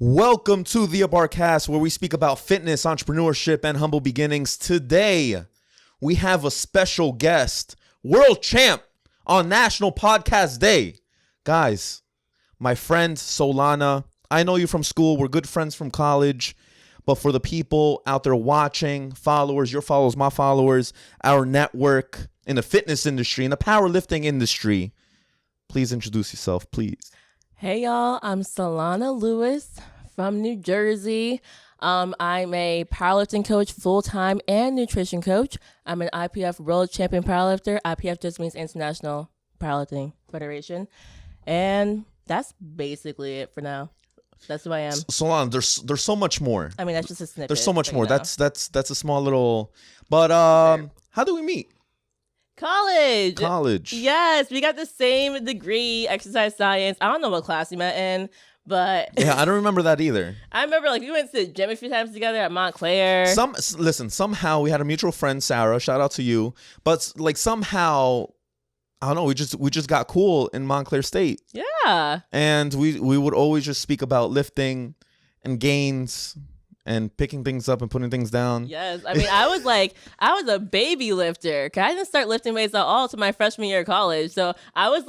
Welcome to the Abarca, where we speak about fitness, entrepreneurship, and humble beginnings. Today, we have a special guest, world champ on National Podcast Day. Guys, my friend Solana, I know you from school. We're good friends from college. But for the people out there watching, followers, your followers, my followers, our network in the fitness industry, in the powerlifting industry, please introduce yourself, please. Hey, y'all. I'm Solana Lewis from New Jersey. I'm a powerlifting coach full-time and nutrition coach. I'm an IPF world champion powerlifter. IPF just means International Powerlifting Federation. And that's basically it for now. That's who I am. Solana, there's so much more. I mean, that's just a snippet. There's so much more. That's a small little. But how do we meet? College. Yes, we got the same degree, exercise science. I don't know what class we met in, but yeah, I don't remember that either. I remember we went to the gym a few times together at Montclair. Somehow we had a mutual friend, Sarah. Shout out to you. But somehow, I don't know. We just got cool in Montclair State. Yeah. And we would always just speak about lifting and gains and picking things up and putting things down. Yes. I mean, I was a baby lifter. I didn't start lifting weights at all until my freshman year of college. So I was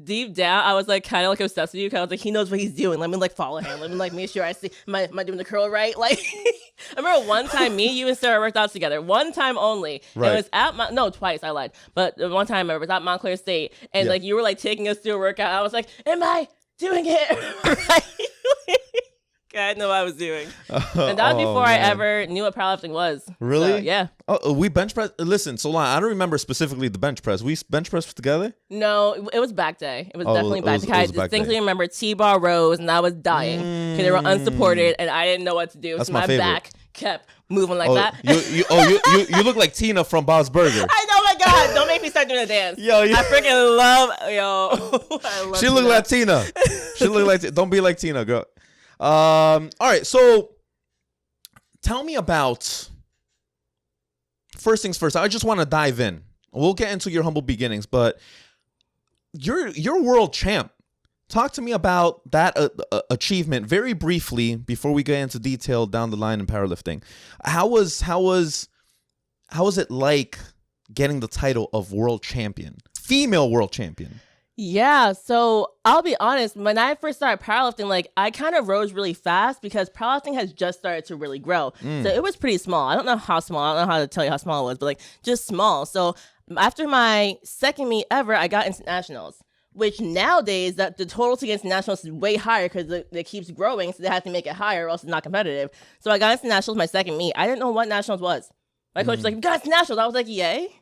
deep down, I was kind of obsessed with you. I was he knows what he's doing. Let me follow him. Let me make sure I see. Am I doing the curl right? I remember one time you and Sarah worked out together. One time only. Right. It was at twice. I lied. But one time I remember it was at Montclair State. And yeah. You were taking us through a workout. I was am I doing it right? I didn't know what I was doing. And that was before I ever knew what powerlifting was. Really? So, yeah. Oh, we bench press. Listen, Solana, I don't remember specifically the bench press. We bench press together? No, it was back day. It was definitely back day. I distinctly day. Remember T-bar rows, and I was dying because they were unsupported, and I didn't know what to do. That's so my favorite. Back kept moving that. You look like Tina from Bob's Burger. I know, my God. Don't make me start doing a dance. Yo, I freaking love, I love She look like Tina. She look like, don't be like Tina, girl. All right, so tell me about, first things first, I just want to dive in. We'll get into your humble beginnings, but you're world champ. Talk to me about that achievement very briefly before we get into detail down the line in powerlifting. How was it like getting the title of world champion, female world champion? Yeah, so I'll be honest, when I first started powerlifting, I kind of rose really fast because powerlifting has just started to really grow. So it was pretty small. I don't know how small. I don't know how to tell you how small it was, but just small. So after my second meet ever, I got into nationals, which nowadays that the total to get into nationals is way higher because it keeps growing. So they have to make it higher or else it's not competitive. So I got into nationals my second meet. I didn't know what nationals was. My coach was like, you got into nationals. I was like, yay.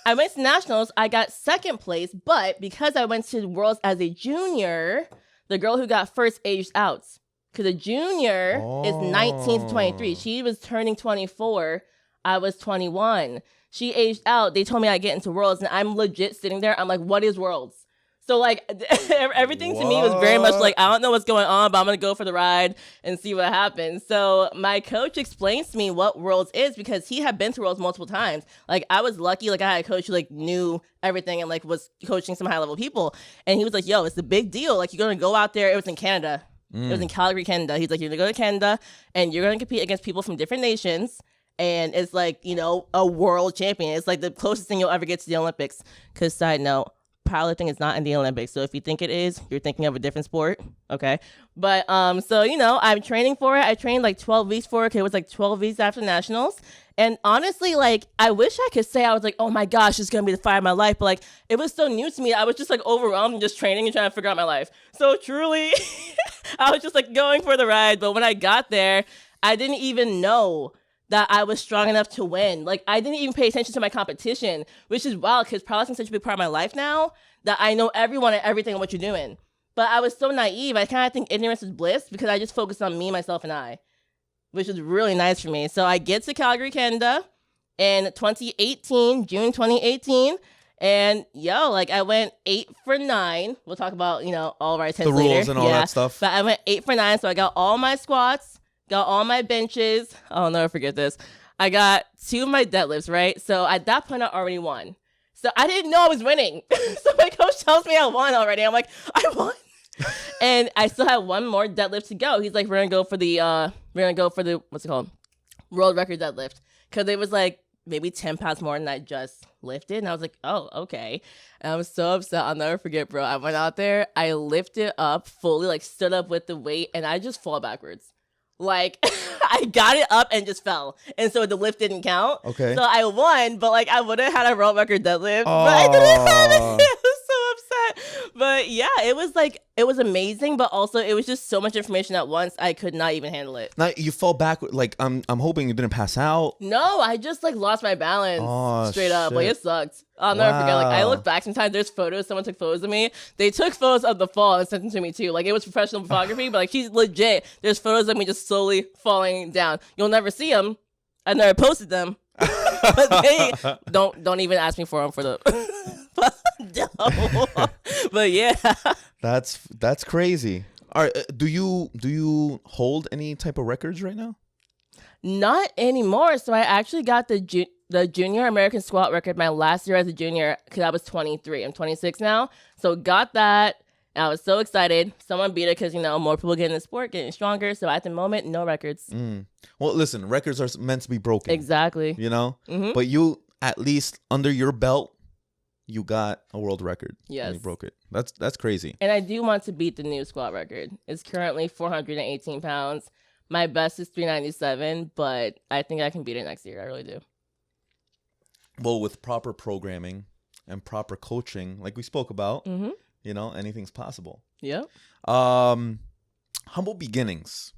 I went to nationals. I got second place, but because I went to Worlds as a junior, the girl who got first aged out. Because a junior is 19 to 23. She was turning 24. I was 21. She aged out. They told me I'd get into Worlds, and I'm legit sitting there. I'm like, what is Worlds? So everything to me was very much I don't know what's going on, but I'm going to go for the ride and see what happens. So my coach explains to me what Worlds is because he had been to Worlds multiple times. I was lucky. I had a coach who knew everything and was coaching some high level people. And he was like, yo, it's a big deal. You're going to go out there. It was in Canada. It was in Calgary, Canada. He's like, you're going to go to Canada and you're going to compete against people from different nations. And it's a world champion. It's the closest thing you'll ever get to the Olympics. Because side note, powerlifting is not in the Olympics. So if you think it is, you're thinking of a different sport. Okay. But, so, I'm training for it. I trained 12 weeks for it. It was 12 weeks after nationals. And honestly, I wish I could say I was oh my gosh, it's going to be the fire of my life. But it was so new to me. I was just overwhelmed and just training and trying to figure out my life. So truly, I was just going for the ride. But when I got there, I didn't even know that I was strong enough to win. I didn't even pay attention to my competition, which is wild because powerlifting is such a big part of my life now that I know everyone and everything and what you're doing. But I was so naive. I kind of think ignorance is bliss because I just focused on me, myself, and I, which was really nice for me. So I get to Calgary, Canada in 2018, June 2018. And I went 8 for 9. We'll talk about, all of our attempts later. The rules and all that stuff. But I went 8 for 9. So I got all my squats, got all my benches. I'll never forget this. I got 2 of my deadlifts, right? So at that point, I already won. So I didn't know I was winning. So my coach tells me I won already. I'm like, I won? And I still had one more deadlift to go. He's like, we're gonna go for the what's it called, world record deadlift, because it was like maybe 10 pounds more than I just lifted. And I was like, oh, okay. And I was so upset. I'll never forget, bro. I went out there, I lifted up fully, like stood up with the weight, and I just fall backwards. Like, I got it up and just fell. And so the lift didn't count. Okay. So I won, but like I would have had a world record deadlift. But I didn't have it. I was so upset. But yeah, it was amazing, but also it was just so much information at once. I could not even handle it. Now you fell back. Like I'm hoping you didn't pass out. No, I just like lost my balance straight up. Like shit. it sucked. I'll never forget. Like I look back sometimes, there's photos. Someone took photos of me. They took photos of the fall and sent them to me too. Like it was professional photography, but like she's legit. There's photos of me just slowly falling down. You'll never see them. I never posted them. But they don't even ask me for them for the. But yeah, that's crazy. All right, do you hold any type of records right now? not anymore. So I actually got the junior American squat record my last year as a junior because I was 23. I'm 26 now. So got that. And I was so excited. Someone beat it because, more people get in the sport, getting stronger. So at the moment, no records. Well, listen, records are meant to be broken. Exactly. Mm-hmm. But you, at least under your belt, you got a world record. Yes. And you broke it. That's crazy. And I do want to beat the new squat record. It's currently 418 pounds. My best is 397, but I think I can beat it next year. I really do. Well, with proper programming and proper coaching, like we spoke about, anything's possible. Yep. Humble beginnings.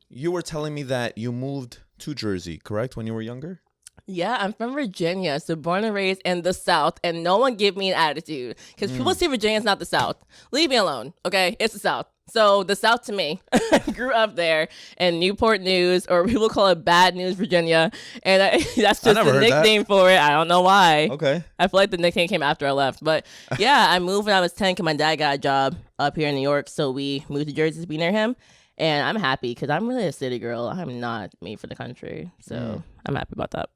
You were telling me that you moved to Jersey, correct, when you were younger? Yeah, I'm from Virginia, so born and raised in the South, and no one give me an attitude because people see Virginia's not the South. Leave me alone, okay? It's the South. So the South to me, I grew up there in Newport News, or people call it Bad News, Virginia, and that's just the nickname for it. I don't know why. Okay. I feel like the nickname came after I left, but yeah, I moved when I was 10 because my dad got a job up here in New York, so we moved to Jersey to be near him, and I'm happy because I'm really a city girl. I'm not made for the country, so I'm happy about that.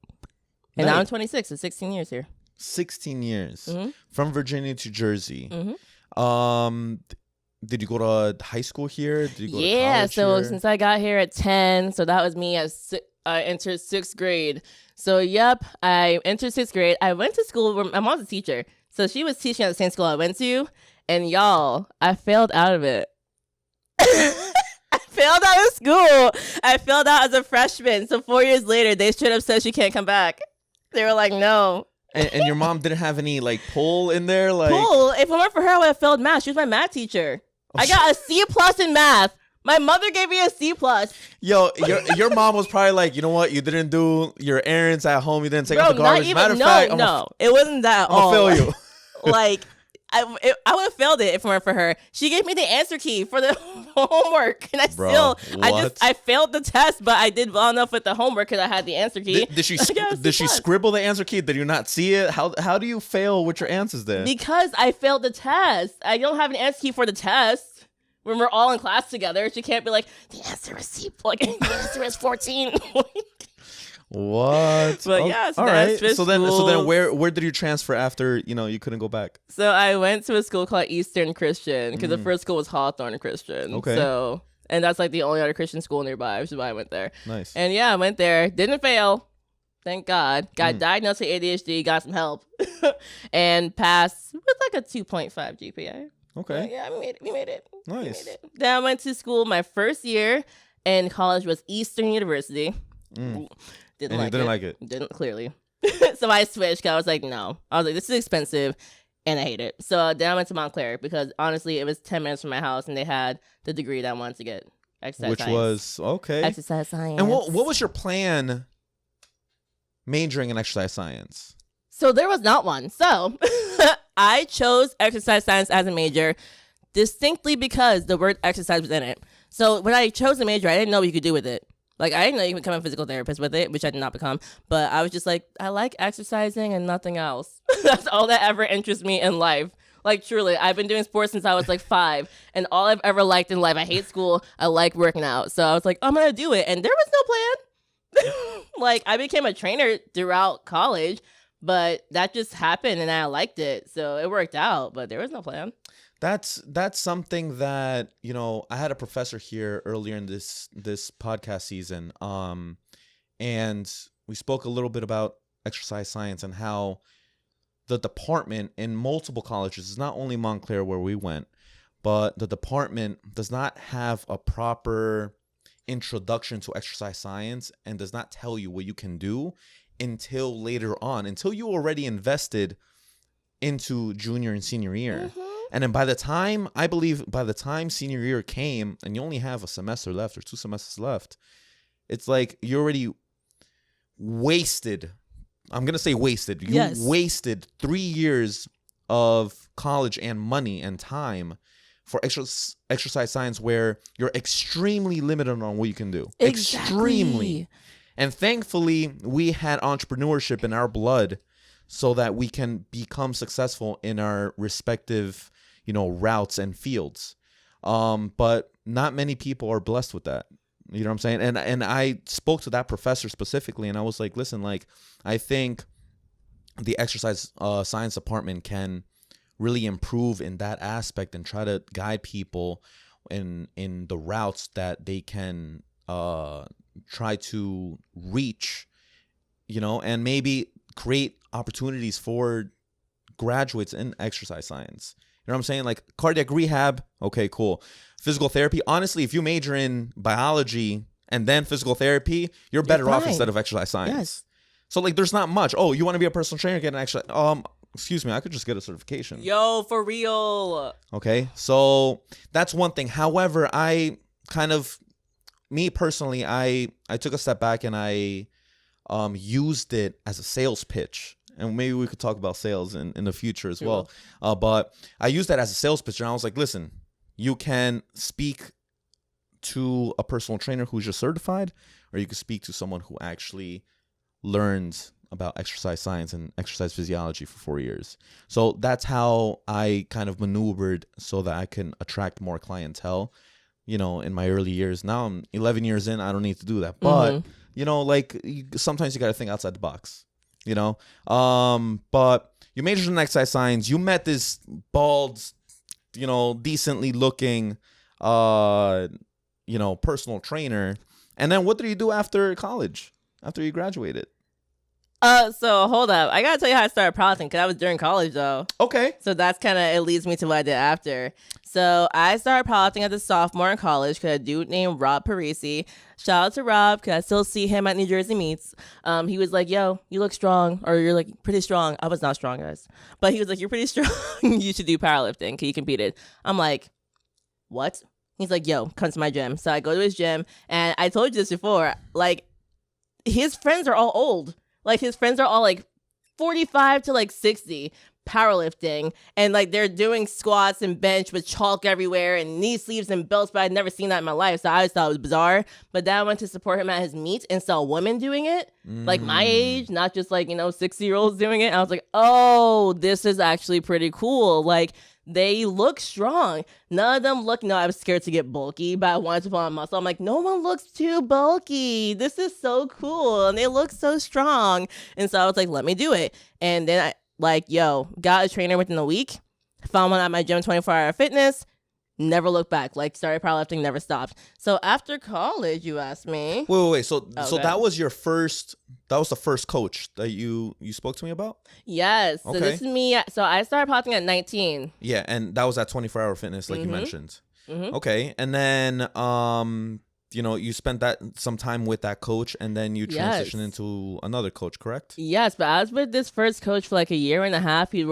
And now I'm 26, so 16 years here. 16 years. Mm-hmm. From Virginia to Jersey. Mm-hmm. Did you go to high school here? Did you go to college so here? since I got here at 10, so that was me as I entered 6th grade. So, yep, I entered 6th grade. I went to school where my mom's a teacher. So she was teaching at the same school I went to. And y'all, I failed out of it. I failed out of school. I failed out as a freshman. So 4 years later, they straight up said she can't come back. They were like, no. And your mom didn't have any pull in there? Pull? If it weren't for her, I would have failed math. She was my math teacher. I got a C+ in math. My mother gave me a C+. Yo, your mom was probably like, you know what? You didn't do your errands at home. You didn't take out the garbage. Matter of fact, it wasn't that at all. I'll fail you. I would have failed it if it weren't for her. She gave me the answer key for the homework, and I failed the test, but I did well enough with the homework because I had the answer key. Did she scribble the answer key? Did you not see it? How do you fail with your answers then? Because I failed the test. I don't have an answer key for the test. When we're all in class together, she can't be like, the answer is C. The answer is 14. What? But yeah, all right. So then where did you transfer after, you couldn't go back? So I went to a school called Eastern Christian because the first school was Hawthorne Christian. Okay. So, and that's the only other Christian school nearby, which is why I went there. Nice. And yeah, I went there. Didn't fail. Thank God. Got diagnosed with ADHD, got some help, and passed with a 2.5 GPA. Okay. But yeah, we made it. Nice. Then I went to school. My first year in college was Eastern University. Didn't like it. Didn't, clearly. So I switched. I was like, no. I was like, this is expensive, and I hate it. So then I went to Montclair because honestly, it was 10 minutes from my house, and they had the degree that I wanted to get. Exercise science. Exercise science. And what was your plan majoring in exercise science? So there was not one. So I chose exercise science as a major distinctly because the word exercise was in it. So when I chose a major, I didn't know what you could do with it. I didn't know you could become a physical therapist with it, which I did not become. But I was just like, I like exercising and nothing else. That's all that ever interests me in life. Truly, I've been doing sports since I was 5. And all I've ever liked in life, I hate school. I like working out. So I was like, I'm going to do it. And there was no plan. I became a trainer throughout college, but that just happened and I liked it. So it worked out, but there was no plan. That's something that, I had a professor here earlier in this podcast season, and we spoke a little bit about exercise science and how the department in multiple colleges, it's not only Montclair where we went, but the department does not have a proper introduction to exercise science and does not tell you what you can do until later on, until you already invested into junior and senior year. And then by the time senior year came and you only have a semester left or 2 semesters left, it's like you already wasted. I'm going to say wasted. You wasted 3 years of college and money and time for exercise science, where you're extremely limited on what you can do. Exactly. Extremely. And thankfully, we had entrepreneurship in our blood so that we can become successful in our respective, routes and fields. But not many people are blessed with that. You know what I'm saying? And I spoke to that professor specifically, and I was like, listen, like, I think the exercise science department can really improve in that aspect and try to guide people in the routes that they can try to reach, and maybe create opportunities for graduates in exercise science. You know what I'm saying? Like cardiac rehab, okay, cool. Physical therapy, honestly, if you major in biology and then physical therapy, you're better off instead of exercise science. Yes. So like there's not much. Oh, you want to be a personal trainer, get an exercise excuse me, I could just get a certification. Yo, for real. Okay, so that's one thing. However, me personally, I took a step back and I used it as a sales pitch. And maybe we could talk about sales in the future as well. But I used that as a sales pitch, and I was like, listen, you can speak to a personal trainer who's just certified, or you can speak to someone who actually learned about exercise science and exercise physiology for 4 years. So that's how I kind of maneuvered so that I can attract more clientele, in my early years. Now I'm 11 years in, I don't need to do that. But, sometimes you got to think outside the box, But you majored in exercise science. You met this bald, decently looking, personal trainer. And then what did you do after college, after you graduated? So hold up. I gotta tell you how I started powerlifting, because I was during college though. Okay. So that's kind of, it leads me to what I did after. So I started powerlifting as a sophomore in college because a dude named Rob Parisi. Shout out to Rob, because I still see him at New Jersey meets. He was like, yo, you look strong, or you're like pretty strong. I was not strong, guys. But he was like, you're pretty strong. You should do powerlifting, because he competed. I'm like, what? He's like, yo, come to my gym. So I go to his gym, and I told you this before, like, his friends are all old. Like, his friends are all, like, 45 to, like, 60 powerlifting. And, like, they're doing squats and bench with chalk everywhere and knee sleeves and belts. But I'd never seen that in my life. So I always thought it was bizarre. But then I went to support him at his meet and saw women doing it. Like, my age, not just, like, 60-year-olds doing it. And I was like, oh, this is actually pretty cool. Like, they look strong. None of them look, I was scared to get bulky, but I wanted to put on muscle. I'm like, no one looks too bulky. This is so cool. And they look so strong. And so I was like, let me do it. And then I, got a trainer within a week. Found one at my gym, 24-hour fitness. Never looked back. Like, started powerlifting, never stopped. So after college, you asked me. Wait. So that was your first. That was the first coach that you spoke to me about? Yes. So this is me. So I started powerlifting at 19. Yeah, and that was at 24-hour fitness, like you mentioned. Okay, and then you spent some time with that coach, and then you transitioned into another coach, correct? Yes, but I was with this first coach for like a year and a half. He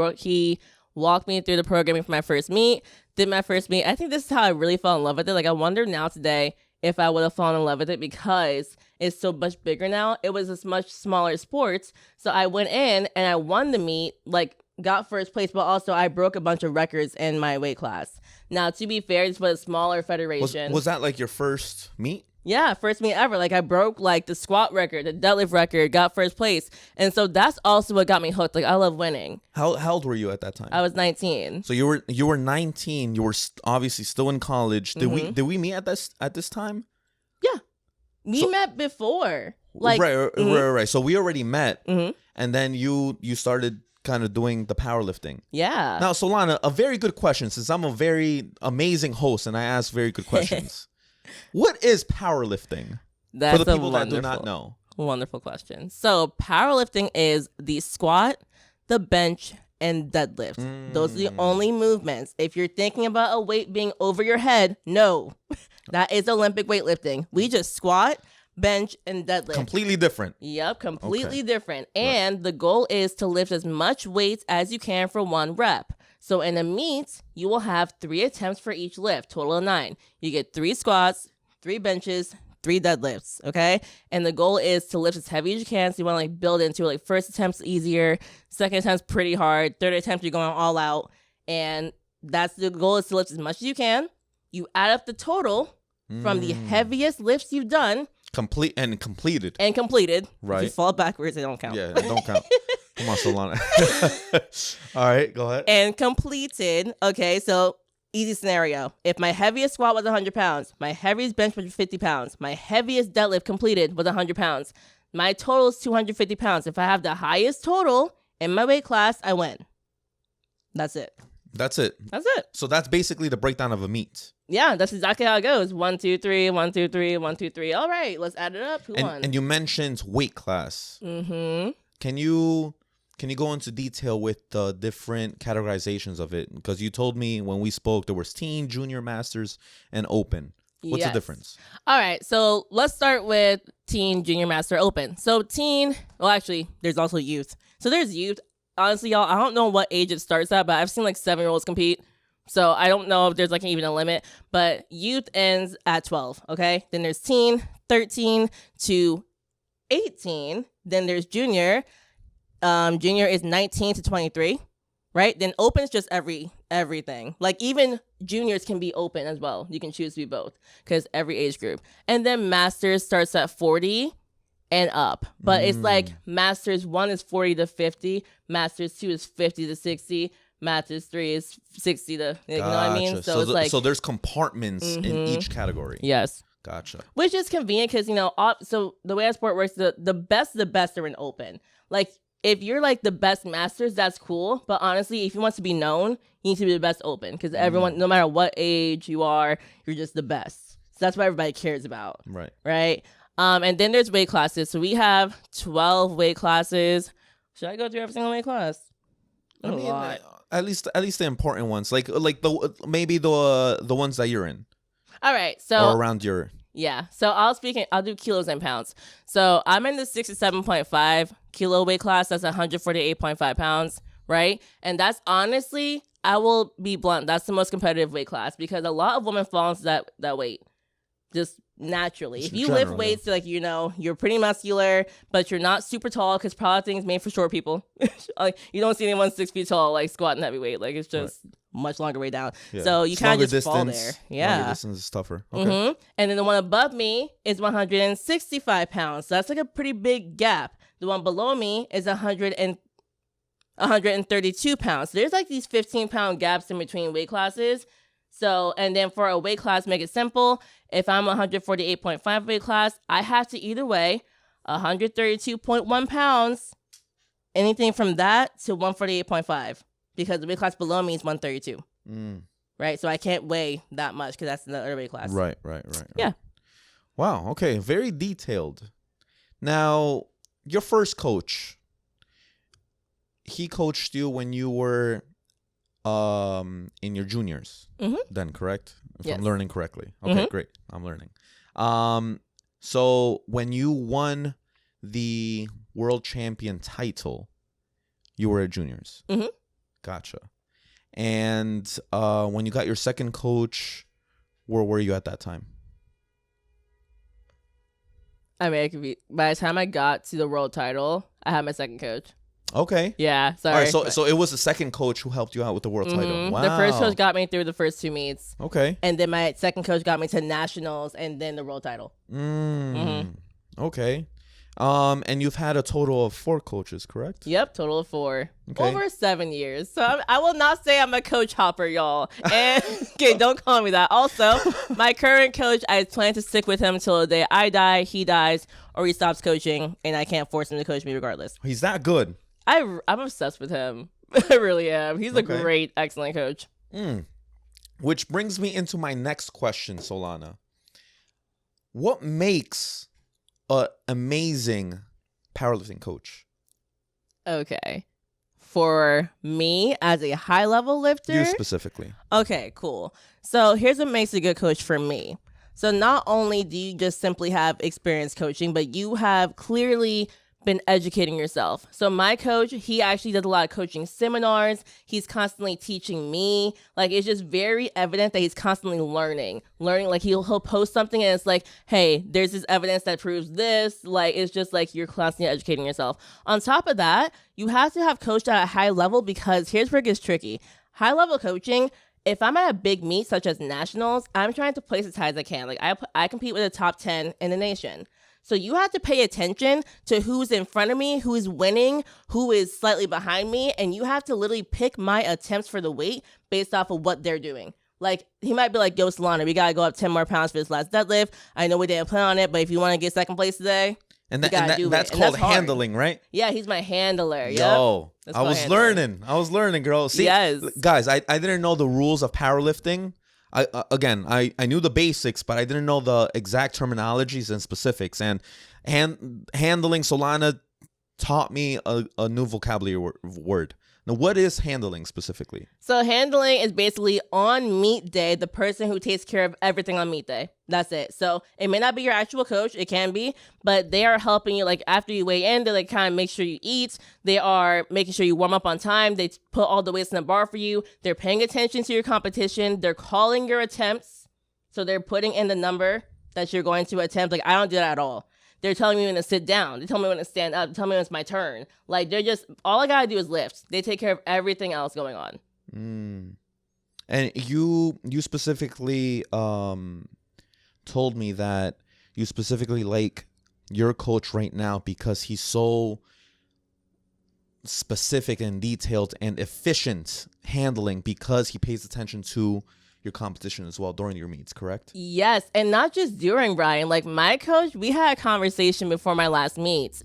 walked me through the programming for my first meet. Did my first meet. I think this is how I really fell in love with it. Like, I wonder now today if I would have fallen in love with it, because it's so much bigger now. It was this much smaller sport. So I went in and I won the meet, like got first place, but also I broke a bunch of records in my weight class. Now, to be fair, this was a smaller federation. Was that like your first meet? Yeah, first meet ever. Like, I broke like the squat record, the deadlift record, got first place. And so that's also what got me hooked. Like, I love winning. How old were you at that time? I was 19. So you were 19. You were obviously still in college. Did we meet at this time? Yeah. We met before. Like, right. So we already met, and then you started kind of doing the powerlifting. Yeah. Now, Solana, a very good question, since I'm a very amazing host and I ask very good questions. What is powerlifting? That's for the people that do not know. Wonderful question. So powerlifting is the squat, the bench, and deadlift. Those are the only movements. If you're thinking about a weight being over your head, no. That is Olympic weightlifting. We just squat, bench, and deadlift. Completely different. Yep, completely different. And the goal is to lift as much weight as you can for one rep. So in a meet, you will have 3 attempts for each lift, total of 9. You get 3 squats, 3 benches, 3 deadlifts, okay? And the goal is to lift as heavy as you can. So you want to like build into it. Like first attempt's easier, second attempt's pretty hard, third attempt you're going all out. And that's the goal, is to lift as much as you can. You add up the total from the heaviest lifts you've done. Completed. Right. If you fall backwards, they don't count. Yeah, they don't count. Come on, Solana. All right, go ahead. And completed. Okay, so easy scenario. If my heaviest squat was 100 pounds, my heaviest bench was 50 pounds, my heaviest deadlift completed was 100 pounds, my total is 250 pounds. If I have the highest total in my weight class, I win. That's it. That's it. So that's basically the breakdown of a meet. Yeah, that's exactly how it goes. 1, 2, 3, 1, 2, 3, 1, 2, 3. All right, let's add it up. Who won? And you mentioned weight class. Mm-hmm. Can you go into detail with the different categorizations of it? Because you told me when we spoke there was teen, junior, masters, and open. What's the difference? All right, so let's start with teen, junior, master, open. So teen, well, actually, there's also youth. So there's youth. Honestly, y'all, I don't know what age it starts at, but I've seen like 7-year-olds compete. So I don't know if there's like even a limit, but youth ends at 12, okay? Then there's teen, 13 to 18. Then there's junior. Junior is 19 to 23, right? Then open is just everything. Like even juniors can be open as well. You can choose to be both because every age group. And then masters starts at 40 and up. But it's like masters 1 is 40 to 50, masters 2 is 50 to 60, masters 3 is 60 to, you know what I mean? So it's like, so there's compartments in each category. Yes. Gotcha. Which is convenient because, you know, so the way our sport works, the best are in open. Like if you're like the best masters, that's cool. But honestly, if you want to be known, you need to be the best open because everyone, no matter what age you are, you're just the best. So that's what everybody cares about. Right. And then there's weight classes. So we have 12 weight classes. Should I go through every single weight class? I mean, at least the important ones, like the maybe the ones that you're in. All right, so or around your. Yeah. So I'll do kilos and pounds. So I'm in the 67.5 kilo weight class. That's 148.5 pounds, right? And that's honestly, I will be blunt, that's the most competitive weight class because a lot of women fall into that weight. Just naturally. If you lift weights, like, you know, you're pretty muscular, but you're not super tall because powerlifting is made for short people. Like, you don't see anyone 6 feet tall, like, squatting heavyweight. Like, it's just much longer way down. Yeah. So you kind of just fall there. Yeah. Longer distance is tougher. Okay. And then the one above me is 165 pounds. So that's like a pretty big gap. The one below me is 132 pounds. So there's like these 15-pound gaps in between weight classes. So, and then for a weight class, make it simple. If I'm 148.5 weight class, I have to either weigh 132.1 pounds, anything from that to 148.5, because the weight class below me is 132. Right? So I can't weigh that much because that's another weight class. Right. Yeah. Wow. Okay. Very detailed. Now, your first coach, he coached you when you were in your juniors, then, correct? If I'm learning correctly. Okay, great. I'm learning. So when you won the world champion title, you were at juniors. Gotcha. And when you got your second coach, where were you at that time? I mean, by the time I got to the world title, I had my second coach. Okay. Yeah, sorry. All right, so it was the second coach who helped you out with the world title. Wow. The first coach got me through the first 2 meets. Okay. And then my second coach got me to nationals and then the world title. Okay. And you've had a total of 4 coaches, correct? Yep, total of 4. Okay. Over 7 years. So I will not say I'm a coach hopper, y'all. And okay, don't call me that. Also, my current coach, I plan to stick with him until the day I die, he dies, or he stops coaching, and I can't force him to coach me regardless. He's that good. I'm obsessed with him. I really am. He's a Okay. great, excellent coach. Which brings me into my next question, Solana. What makes an amazing powerlifting coach? Okay. For me as a high level lifter. You specifically. Okay, cool. So here's what makes a good coach for me. So not only do you just simply have experience coaching, but you have clearly been educating yourself. So my coach, he actually does a lot of coaching seminars. He's constantly teaching me. Like, it's just very evident that he's constantly learning. Like he'll post something and it's like, hey, there's this evidence that proves this. Like, it's just like you're constantly educating yourself. On top of that, you have to have coached at a high level, because here's where it gets tricky. High level coaching, if I'm at a big meet such as nationals, I'm trying to place as high as I can. Like, I compete with the top 10 in the nation. So you have to pay attention to who's in front of me, who's winning, who is slightly behind me, and you have to literally pick my attempts for the weight based off of what they're doing. Like, he might be like, yo, Solana, we got to go up 10 more pounds for this last deadlift. I know we didn't plan on it, but if you want to get second place today, that's called handling, right? Yeah, he's my handler. Yo, I was learning, girl. See, yes. Guys, I didn't know the rules of powerlifting. I knew the basics, but I didn't know the exact terminologies and specifics. And handling, Solana taught me a new vocabulary word. Now, what is handling specifically? So handling is basically on meet day, the person who takes care of everything on meet day. That's it. So it may not be your actual coach. It can be, but they are helping you. Like, after you weigh in, they like kind of make sure you eat. They are making sure you warm up on time. They put all the weights in the bar for you. They're paying attention to your competition. They're calling your attempts. So they're putting in the number that you're going to attempt. Like, I don't do that at all. They're telling me when to sit down. They tell me when to stand up. They tell me when it's my turn. Like, they're just, all I gotta do is lift. They take care of everything else going on. And you specifically told me that you specifically like your coach right now because he's so specific and detailed and efficient handling, because he pays attention to your competition as well during your meets, correct? Yes, and not just during, Brian. Like, my coach, we had a conversation before my last meet,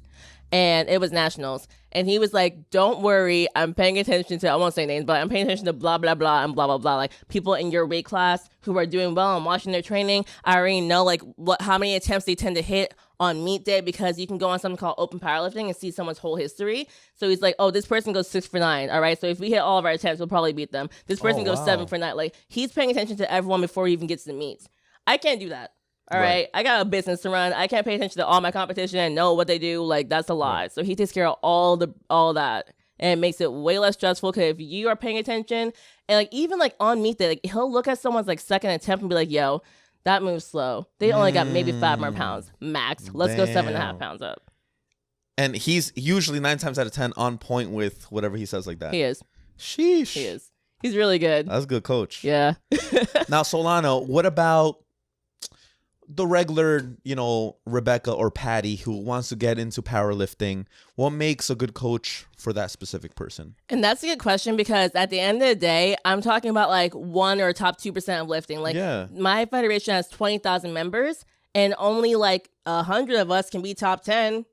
and it was nationals. And he was like, don't worry, I'm paying attention to, I won't say names, but I'm paying attention to blah, blah, blah, and blah, blah, blah. Like, people in your weight class who are doing well and watching their training, I already know, like, how many attempts they tend to hit on meet day, because you can go on something called open powerlifting and see someone's whole history. So he's like, oh, this person goes 6 for 9. All right. So if we hit all of our attempts, we'll probably beat them. This person goes 7 for 9. Like, he's paying attention to everyone before he even gets to the meets. I can't do that. All right. I got a business to run. I can't pay attention to all my competition and know what they do. Like, that's a lot. Right. So he takes care of all that. And it makes it way less stressful, because if you are paying attention, and like, even like on meet day, like, he'll look at someone's like second attempt and be like, yo, that moves slow. They only got maybe 5 more pounds max. Let's go 7.5 pounds up. And he's usually 9 times out of 10 on point with whatever he says like that. He is. Sheesh. He is. He's really good. That's a good coach. Yeah. Now, Solano, what about the regular, Rebecca or Patty who wants to get into powerlifting? What makes a good coach for that specific person? And that's a good question, because at the end of the day, I'm talking about like 1 or top 2% of lifting. Like, my federation has 20,000 members, and only like 100 of us can be top 10.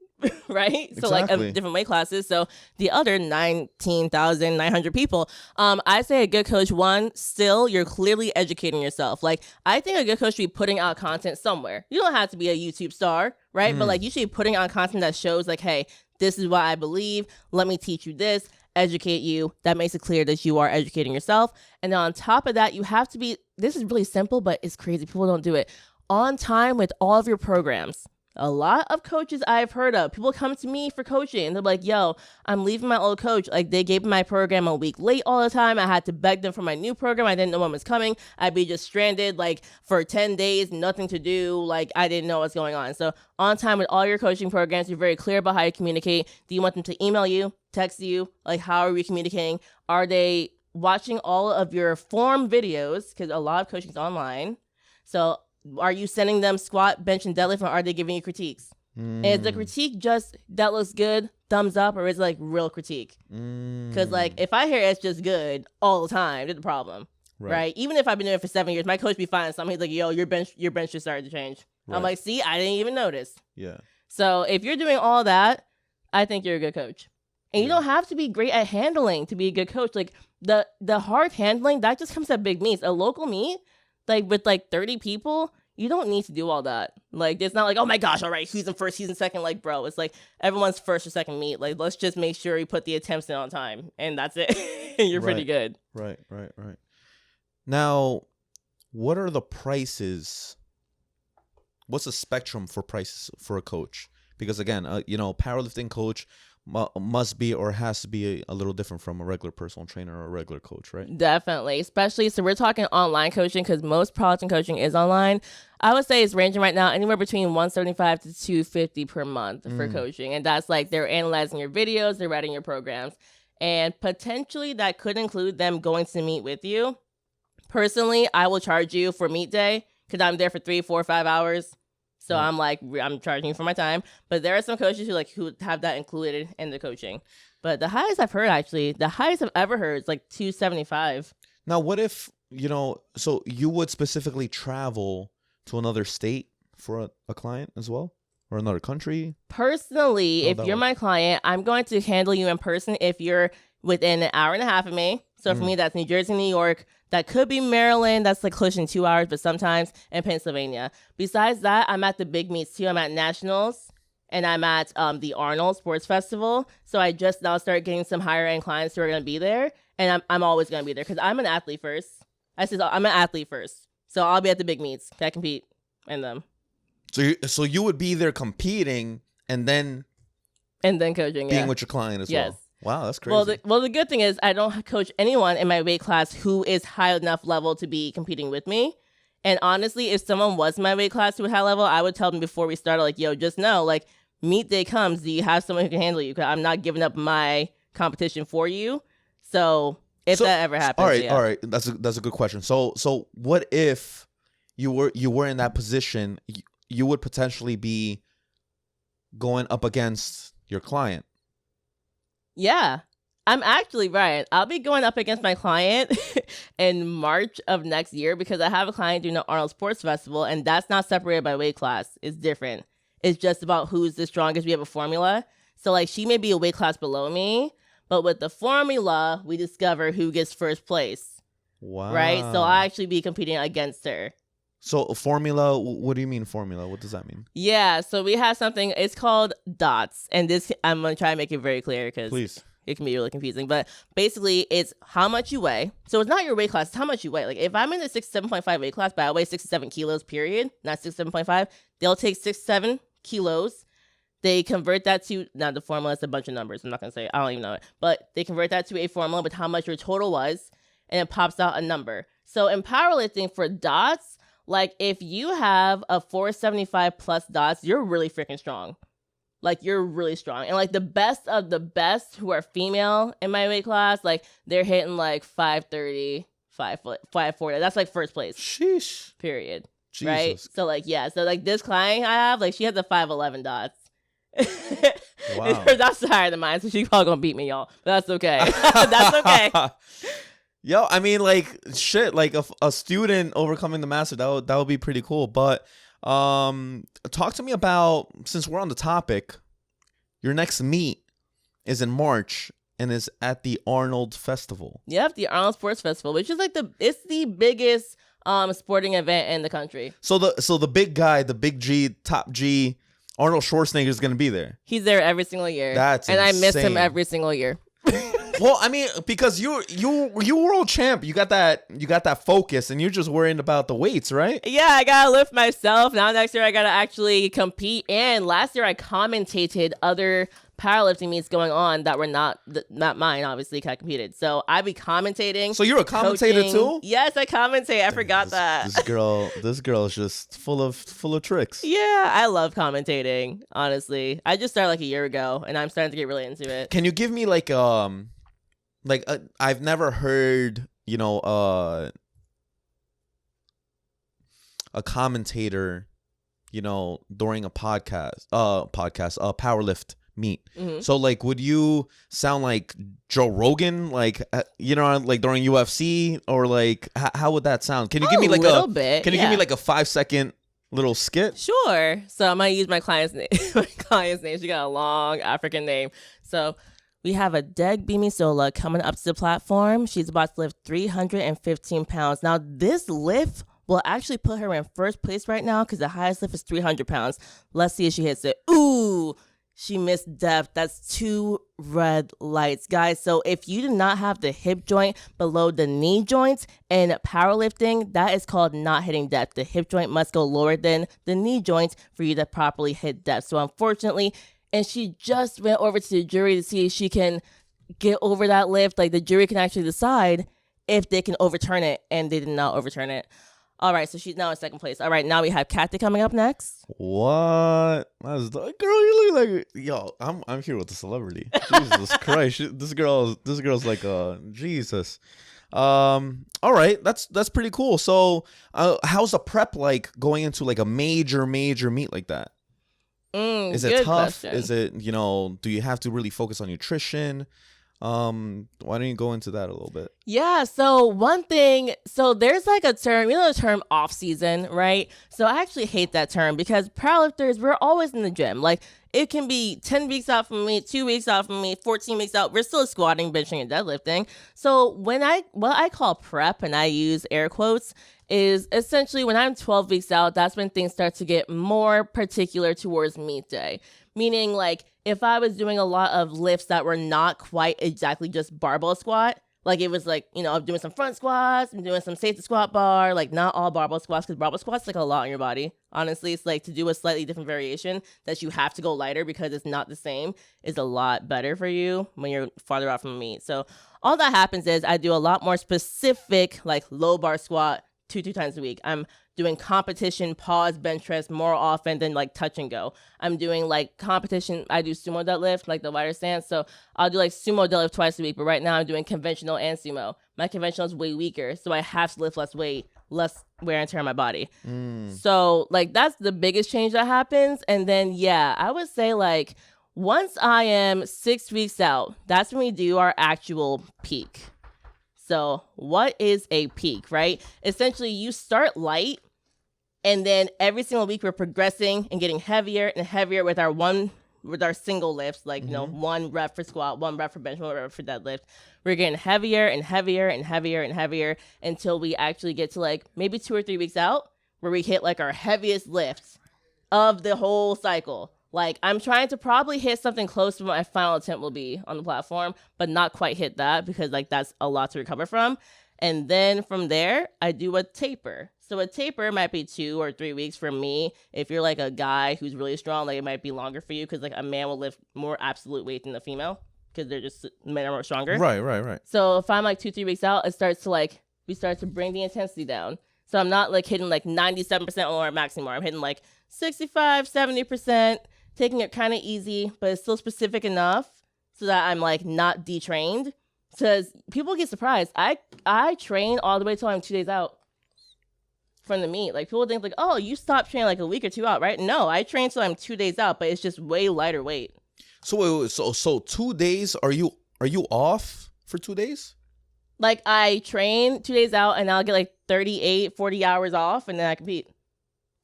Right? So like different weight classes. So the other 19,900 people, I say a good coach, one, still, you're clearly educating yourself. Like, I think a good coach should be putting out content somewhere. You don't have to be a YouTube star, right? But like, you should be putting out content that shows like, hey, this is what I believe. Let me teach you this, educate you. That makes it clear that you are educating yourself. And then on top of that, you have to be, this is really simple, but it's crazy. People don't do it. On time with all of your programs. A lot of coaches I've heard of, people come to me for coaching and they're like, yo, I'm leaving my old coach. Like, they gave me my program a week late all the time. I had to beg them for my new program. I didn't know when was coming. I'd be just stranded like for 10 days, nothing to do. Like, I didn't know what's going on. So on time with all your coaching programs, you're very clear about how you communicate. Do you want them to email you, text you? Like, how are we communicating? Are they watching all of your form videos? Because a lot of coaching is online. So are you sending them squat, bench, and deadlift, or are they giving you critiques? Is the critique just, that looks good, thumbs up, or is it like real critique? Because like, if I hear it's just good all the time, that's the problem, right? Even if I've been doing it for 7 years, my coach be finding something. He's like, yo, your bench just started to change. I'm like, see, I didn't even notice. Yeah. So if you're doing all that, I think you're a good coach. And you don't have to be great at handling to be a good coach. Like the hard handling, that just comes at big meets. A local meet, like with like 30 people, you don't need to do all that. Like it's not like, oh my gosh, all right, who's in first, who's in second? Like, bro, it's like everyone's first or second meet. Like, let's just make sure you put the attempts in on time, and that's it. And you're pretty good. Right. Now, what are the prices? What's the spectrum for prices for a coach? Because again, powerlifting coach must be or has to be a little different from a regular personal trainer or a regular coach, right? Definitely. Especially, so we're talking online coaching because most powerlifting coaching is online. I would say it's ranging right now anywhere between $175 to $250 per month for coaching. And that's like they're analyzing your videos, they're writing your programs. And potentially that could include them going to meet with you. Personally, I will charge you for meet day because I'm there for 3, 4, 5 hours. So I'm charging you for my time. But there are some coaches who have that included in the coaching. But the highest I've ever heard is like $275. Now, what if, so you would specifically travel to another state for a client as well? Or another country? Personally, if you're my client, I'm going to handle you in person if you're within an hour and a half of me. So for me, that's New Jersey, New York. That could be Maryland. That's like pushing 2 hours, but sometimes in Pennsylvania. Besides that, I'm at the big meets too. I'm at Nationals and I'm at the Arnold Sports Festival. So I just now start getting some higher end clients who are going to be there. And I'm always going to be there because I'm an athlete first. I'm an athlete first. So I'll be at the big meets. I compete in them. So you would be there competing and then coaching, being with your client as well. Wow, that's crazy. Well, the good thing is I don't coach anyone in my weight class who is high enough level to be competing with me. And honestly, if someone was in my weight class who was high level, I would tell them before we started, like, yo, just know, like, meet day comes. Do you have someone who can handle you? Because I'm not giving up my competition for you. So if that ever happens, all right, that's a good question. So what if you were in that position? You would potentially be going up against your client. Yeah, I'm actually right. I'll be going up against my client in March of next year because I have a client doing the Arnold Sports Festival, and that's not separated by weight class. It's different. It's just about who's the strongest. We have a formula. So, like, she may be a weight class below me, but with the formula, we discover who gets first place. Wow. Right? So I'll actually be competing against her. So formula, what do you mean formula? What does that mean? Yeah, so we have something, it's called DOTS. And this, I'm going to try and make it very clear because it can be really confusing. But basically, it's how much you weigh. So it's not your weight class, it's how much you weigh. Like if I'm in the 67.5 weight class, but I weigh 67 kilos, period, not 67.5, they'll take 67 kilos. They convert that to, now the formula is a bunch of numbers. I'm not going to say, I don't even know it. But they convert that to a formula with how much your total was, and it pops out a number. So in powerlifting for DOTS, like, if you have a 475 plus DOTS, you're really freaking strong. Like, you're really strong. And, like, the best of the best who are female in my weight class, like, they're hitting, like, 530, 540. That's, like, first place. Sheesh. Period. Jesus. Right? So, like, yeah. So, like, this client I have, like, she has a 511 DOTS. Wow. That's higher than mine, so she's probably going to beat me, y'all. But that's okay. That's okay. Yo, I mean, like, shit, like a student overcoming the master, that would be pretty cool. But talk to me about, since we're on the topic, your next meet is in March and is at the Arnold Festival. Yep, the Arnold Sports Festival, which is like it's the biggest sporting event in the country. So the big guy, the big G, top G, Arnold Schwarzenegger is going to be there. He's there every single year. That's and insane. I miss him every single year. Well, I mean, because you world champ, you got that focus, and you're just worrying about the weights, right? Yeah, I gotta lift myself. Now next year I gotta actually compete. And last year I commentated other powerlifting meets going on that were not mine, obviously, because I competed. So I be commentating. So you're a commentator coaching. too? Yes, I commentate. I forgot that. This girl is just full of tricks. Yeah, I love commentating. Honestly, I just started like a year ago, and I'm starting to get really into it. Can you give me I've never heard, a commentator, during a powerlift meet. Mm-hmm. So like, would you sound like Joe Rogan, like, like during UFC, or like, how would that sound? Can you give me like a bit? Can you give me like a 5-second little skit? Sure. So I'm gonna use my client's name. My client's name. She got a long African name. So We have a Deg Beamy Sola coming up to the platform. She's about to lift 315 pounds. Now, this lift will actually put her in first place right now because the highest lift is 300 pounds. Let's see if she hits it. Ooh, she missed depth. That's 2 red lights, guys. So if you do not have the hip joint below the knee joints in powerlifting, that is called not hitting depth. The hip joint must go lower than the knee joints for you to properly hit depth. So unfortunately, and she just went over to the jury to see if she can get over that lift. Like, the jury can actually decide if they can overturn it, and they did not overturn it. All right, so she's now in second place. All right, now we have Kathy coming up next. What? Girl, you look like, yo. I'm here with the celebrity. Jesus Christ, this girl's like Jesus. All right, that's pretty cool. So, how's the prep like going into like a major meet like that? Is it tough? Question. Is it, do you have to really focus on nutrition? Why don't you go into that a little bit? Yeah, so one thing, so there's like a term, the term off season, right? So I actually hate that term because powerlifters, we're always in the gym. Like, it can be 10 weeks out from me, 2 weeks out from me, 14 weeks out. We're still squatting, benching, and deadlifting. So what I call prep, and I use air quotes, is essentially when I'm 12 weeks out, that's when things start to get more particular towards meet day. Meaning, like, if I was doing a lot of lifts that were not quite exactly just barbell squat, like it was like, I'm doing some front squats, I'm doing some safety squat bar, like not all barbell squats, because barbell squats like a lot on your body. Honestly, it's like to do a slightly different variation that you have to go lighter because it's not the same is a lot better for you when you're farther out from a meet. So all that happens is I do a lot more specific, like low bar squat, two times a week. I'm doing competition pause bench press more often than like touch and go. I'm doing like competition. I do sumo deadlift, like the wider stance. So I'll do like sumo deadlift twice a week. But right now I'm doing conventional and sumo. My conventional is way weaker, so I have to lift less weight, less wear and tear on my body. So like that's the biggest change that happens. And then yeah, I would say like once I am 6 weeks out, that's when we do our actual peak. So what is a peak, right? Essentially, you start light, and then every single week we're progressing and getting heavier and heavier with our single lifts, like, 1 rep for squat, 1 rep for bench, 1 rep for deadlift. We're getting heavier and heavier and heavier and heavier until we actually get to like maybe 2 or 3 weeks out where we hit like our heaviest lifts of the whole cycle. Like, I'm trying to probably hit something close to what my final attempt will be on the platform, but not quite hit that because, like, that's a lot to recover from. And then from there, I do a taper. So a taper might be 2 or 3 weeks for me. If you're, like, a guy who's really strong, like, it might be longer for you because, like, a man will lift more absolute weight than a female because men are more stronger. Right. So if I'm, like, 2-3 weeks out, it starts to, like, we start to bring the intensity down. So I'm not, like, hitting, like, 97% or max anymore. I'm hitting, like, 65, 70%. Taking it kind of easy, but it's still specific enough so that I'm like not detrained. Because people get surprised. I train all the way till I'm 2 days out from the meet. Like people think like, oh, you stopped training like a week or 2 out, right? No, I train till I'm 2 days out, but it's just way lighter weight. So 2 days? Are you off for 2 days? Like I train 2 days out, and I'll get like 38, 40 hours off, and then I compete.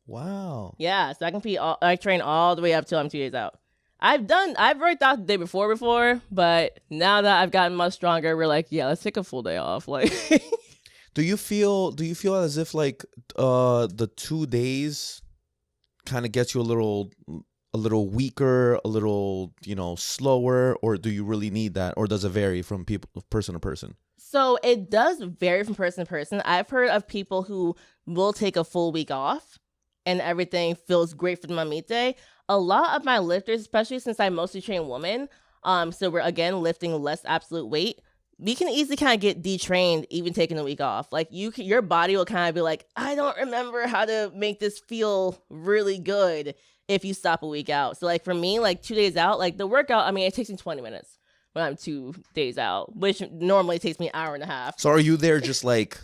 Wow. Yeah, so I compete. I train all the way up till I'm 2 days out. I've worked out the day before, but now that I've gotten much stronger, we're like, yeah, let's take a full day off. Like, do you feel as if like the 2 days kind of gets you a little weaker, a little slower, or do you really need that, or does it vary from person to person? So it does vary from person to person. I've heard of people who will take a full week off and everything feels great for them on meet day. A lot of my lifters, especially since I mostly train women, so we're again lifting less absolute weight, we can easily kind of get detrained even taking a week off. Like your body will kind of be like, I don't remember how to make this feel really good if you stop a week out. So like for me, like 2 days out, like the workout, I mean, it takes me 20 minutes when I'm 2 days out, which normally takes me an hour and a half. So are you there just like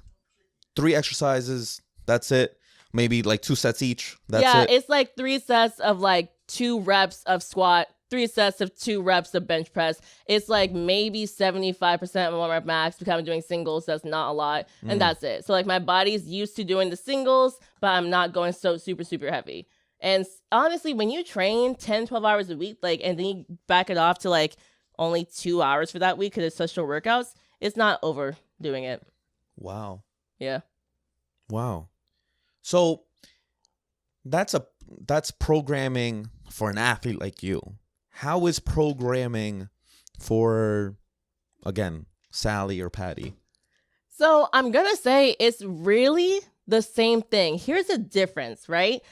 3 exercises? That's it? Maybe like 2 sets each? That's it? It's like 3 sets of like 2 reps of squat, 3 sets of 2 reps of bench press. It's like maybe 75% of 1 rep max because I'm doing singles. That's not a lot. And that's it. So like my body's used to doing the singles, but I'm not going so super, super heavy. And honestly, when you train 10, 12 hours a week, like, and then you back it off to like only 2 hours for that week because it's such short workouts, it's not overdoing it. Wow. Yeah. Wow. So that's programming for an athlete like you. How is programming for, again, Sally or Patty? So I'm going to say it's really the same thing. Here's the difference, right?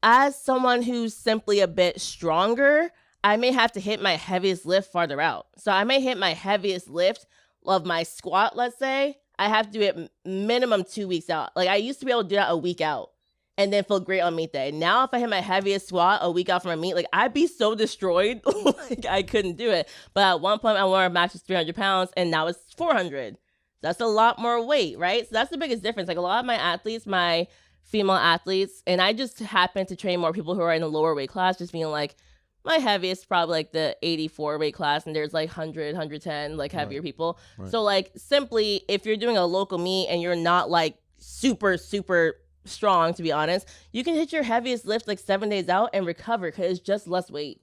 As someone who's simply a bit stronger, I may have to hit my heaviest lift farther out. So I may hit my heaviest lift of my squat, let's say. I have to do it minimum 2 weeks out. Like I used to be able to do that a week out and then feel great on meet day. Now, if I hit my heaviest squat a week out from my meet, like I'd be so destroyed. Like I couldn't do it. But at one point, I wanted max was 300 pounds and now it's 400. That's a lot more weight, right? So that's the biggest difference. Like a lot of my athletes, my female athletes, and I just happen to train more people who are in the lower weight class, just being like, my heaviest probably like the 84 weight class, and there's like 100, 110 like heavier people. Right. So like simply, if you're doing a local meet and you're not like super, super strong, to be honest, you can hit your heaviest lift like 7 days out and recover because it's just less weight.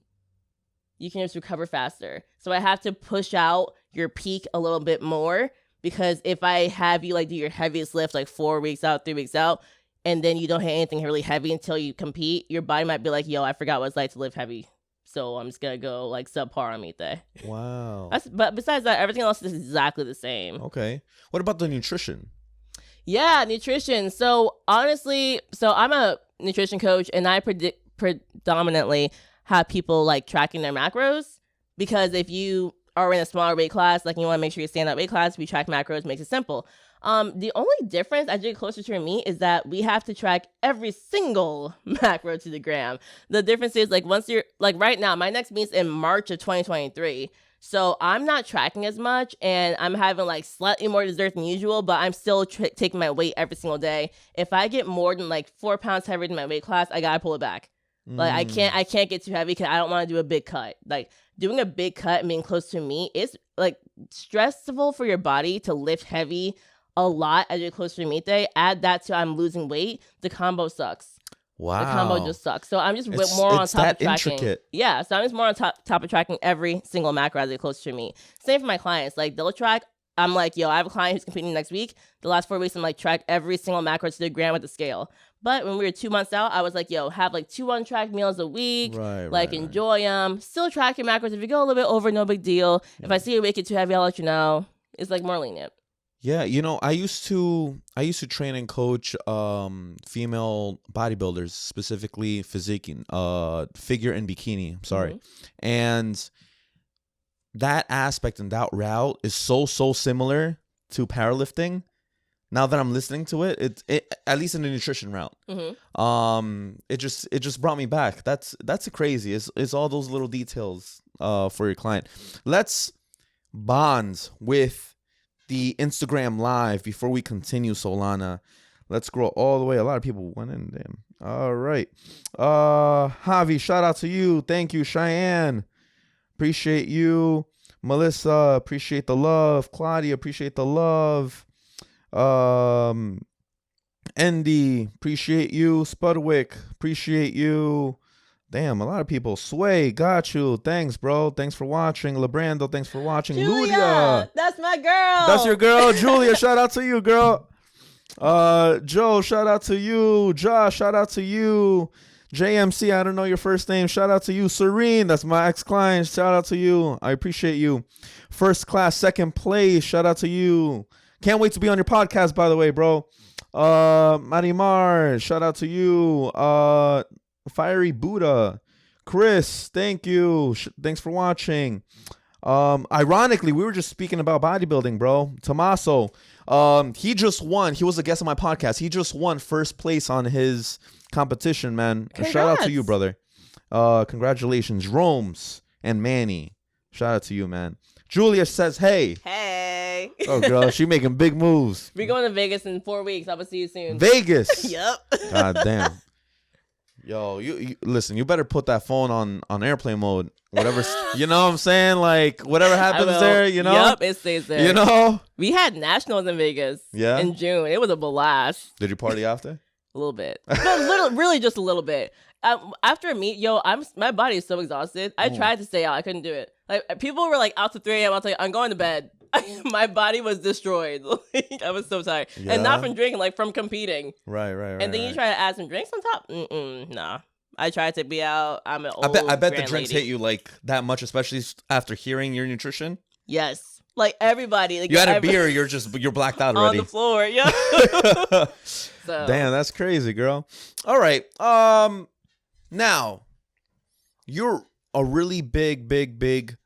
You can just recover faster. So I have to push out your peak a little bit more. Because if I have you like do your heaviest lift like 4 weeks out, 3 weeks out, and then you don't hit anything really heavy until you compete, your body might be like, yo, I forgot what it's like to lift heavy. So I'm just going to go like subpar on meet day. Wow. But besides that, everything else is exactly the same. Okay. What about the nutrition? Yeah, nutrition. So honestly, I'm a nutrition coach and I predominantly have people like tracking their macros because if you are in a smaller weight class, like you want to make sure you stay in that weight class, we track macros, makes it simple. The only difference as you get closer to your meet is that we have to track every single macro to the gram. The difference is like once you're like right now, my next meet's in March of 2023. So I'm not tracking as much and I'm having like slightly more dessert than usual, but I'm still taking my weight every single day. If I get more than like 4 pounds heavier than my weight class, I gotta pull it back. Like I can't get too heavy because I don't want to do a big cut. Like doing a big cut and being close to me is like stressful for your body to lift heavy a lot as you're close to your meet day. Add that to I'm losing weight. The combo sucks. Wow. The combo just sucks. So I'm just more on top of tracking. Intricate. Yeah. So I'm just more on top of tracking every single macro as they close to me. Same for my clients. Like they'll track. I'm like, yo, I have a client who's competing next week. The last 4 weeks, I'm like, track every single macro to the gram with the scale. But when we were 2 months out, I was like, yo, have like 2 untracked meals a week. Right, enjoy them. Still track your macros. If you go a little bit over, no big deal. Yeah. If I see you make it too heavy, I'll let you know. It's like more lenient. Yeah, you know, I used to train and coach female bodybuilders, specifically physique, figure and bikini. I'm sorry. Mm-hmm. And that aspect and that route is so similar to powerlifting. Now that I'm listening to it at least in the nutrition route, it just brought me back. That's crazy. It's all those little details for your client. Let's bond with the Instagram live before we continue, Solana. Let's scroll all the way. A lot of people went in. Damn. All right. Javi, shout out to you. Thank you, Cheyenne. Appreciate you. Melissa, appreciate the love. Claudia, appreciate the love. Andy, appreciate you. Spudwick, appreciate you. Damn, a lot of people. Sway, got you. Thanks, bro. Thanks for watching. Lebrando, thanks for watching. Julia, that's my girl. That's your girl. Julia, shout out to you, girl. Joe, shout out to you. Josh, shout out to you. JMC, I don't know your first name. Shout out to you. Serene, that's my ex-client. Shout out to you. I appreciate you. First class, second place. Shout out to you. Can't wait to be on your podcast, by the way, bro. Marimar, shout out to you. Fiery Buddha. Chris, thank you. Thanks for watching. Ironically, we were just speaking about bodybuilding, bro. Tommaso, he just won. He was a guest on my podcast. He just won first place on his competition, man. Shout out to you, brother. Congratulations. Rome's and Manny. Shout out to you, man. Julia says, hey. Hey. Oh, girl, she making big moves. We're going to Vegas in 4 weeks. I will see you soon. Vegas? Yep. God damn. Yo, you listen, you better put that phone on airplane mode. Whatever, you know what I'm saying? Like, whatever happens there, you know? Yep, it stays there. You know? We had nationals in Vegas in June. It was a blast. Did you party after? A little bit. No, really just a little bit. After a meet, my body is so exhausted. I tried to stay out. I couldn't do it. Like people were like out to 3 a.m. I was like, I'm going to bed. My body was destroyed. Like, I was so tired, and not from drinking, like from competing. Right. And then you try to add some drinks on top. Nah. I tried to be out. I'm an old. I bet the grand drinks lady. hit you like that much, especially after hearing your nutrition. Yes, like everybody. Like, You had a beer, you're blacked out already on the floor. Yeah. So. Damn, that's crazy, girl. All right. Now you're a really big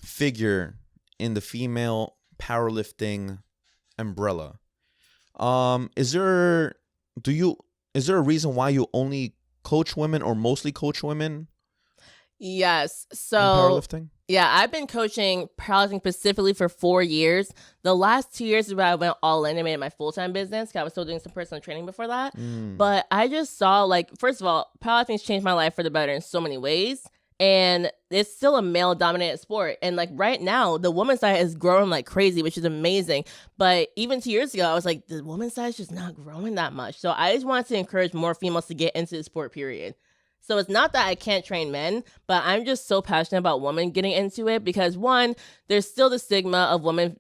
figure in the female powerlifting umbrella. Is there a reason why you only coach women or mostly coach women Yes. in So powerlifting? yeah, I've been coaching powerlifting specifically for 4 years. The last 2 years is where I went all in and made it my full-time business. 'Cause I was still doing some personal training before that. But I just saw, like, first of all, powerlifting's changed my life for the better in so many ways. And it's still a male-dominated sport. And, like, right now, the women's side is growing like crazy, which is amazing. But even 2 years ago, I was like, the women's side is just not growing that much. So I just wanted to encourage more females to get into the sport, period. So it's not that I can't train men, but I'm just so passionate about women getting into it because, one, there's still the stigma of women,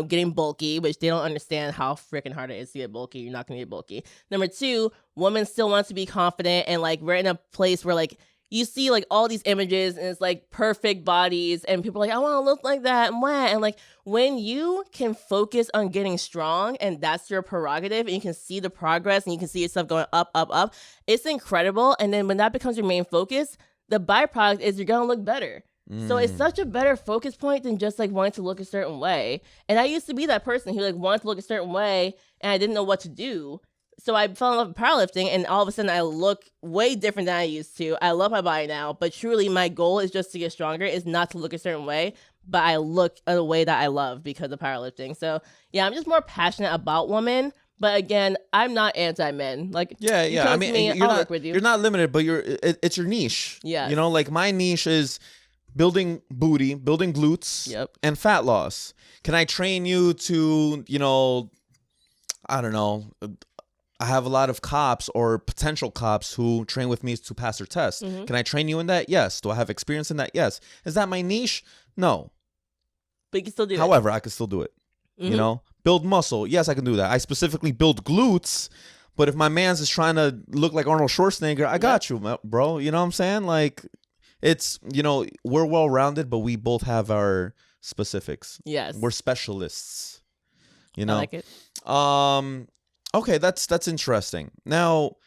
getting bulky, which they don't understand how freaking hard it is to get bulky. You're not going to get bulky. Number two, women still want to be confident, and, like, we're in a place where, like, you see, like, all these images and it's like perfect bodies and people are like, I want to look like that and what. And, like, when you can focus on getting strong and that's your prerogative and you can see the progress and you can see yourself going up, it's incredible. And then when that becomes your main focus, the byproduct is you're going to look better. So it's such a better focus point than just, like, wanting to look a certain way. And I used to be that person who, like, wanted to look a certain way and I didn't know what to do. So I fell in love with powerlifting, and all of a sudden I look way different than I used to. I love my body now, but truly my goal is just to get stronger, is not to look a certain way, but I look in a way that I love because of powerlifting. So yeah, I'm just more passionate about women, but again, I'm not anti-men. Like, Yeah. I mean, I'll work with you. You're not limited, but it's your niche. Yeah. You know, like my niche is building booty, building glutes, Yep. and fat loss. Can I train you to, I don't know. I have a lot of cops or potential cops who train with me to pass their test. Mm-hmm. Can I train you in that? Yes. Do I have experience in that? Yes. Is that my niche? No. But you can still do it. However, I can still do it. Mhm. Build muscle. Yes, I can do that. I specifically build glutes, but if my man's is trying to look like Arnold Schwarzenegger, I got you, bro. You know what I'm saying? Like, it's, we're well-rounded, but we both have our specifics. Yes. We're specialists. I like it. Okay, that's interesting. Now,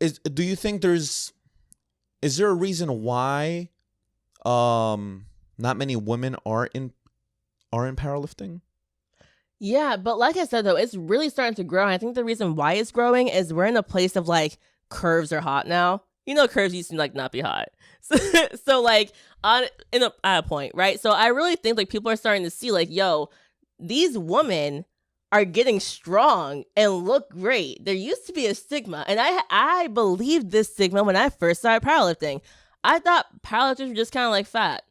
do you think is there a reason why not many women are in powerlifting? Yeah, but like I said, though, it's really starting to grow. And I think the reason why it's growing is we're in a place of, like, curves are hot now. Curves used to, like, not be hot. So like, at a point, right? So I really think, like, people are starting to see, like, yo, these women are getting strong and look great. There used to be a stigma, and I believed this stigma when I first started powerlifting. I thought powerlifters were just kind of like fat.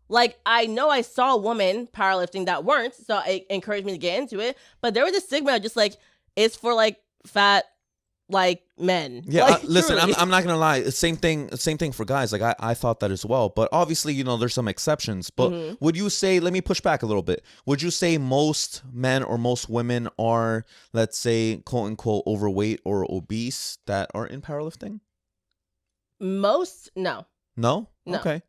Like, I know I saw women powerlifting that weren't, so it encouraged me to get into it. But there was a stigma of just, like, it's for, like, fat, like, men. Yeah, like, listen, truly. I'm not gonna lie. Same thing for guys. Like, I thought that as well. But obviously, there's some exceptions. But would you say? Let me push back a little bit. Would you say most men or most women are, let's say, quote unquote, overweight or obese that are in powerlifting? Most, no. No. No. Okay.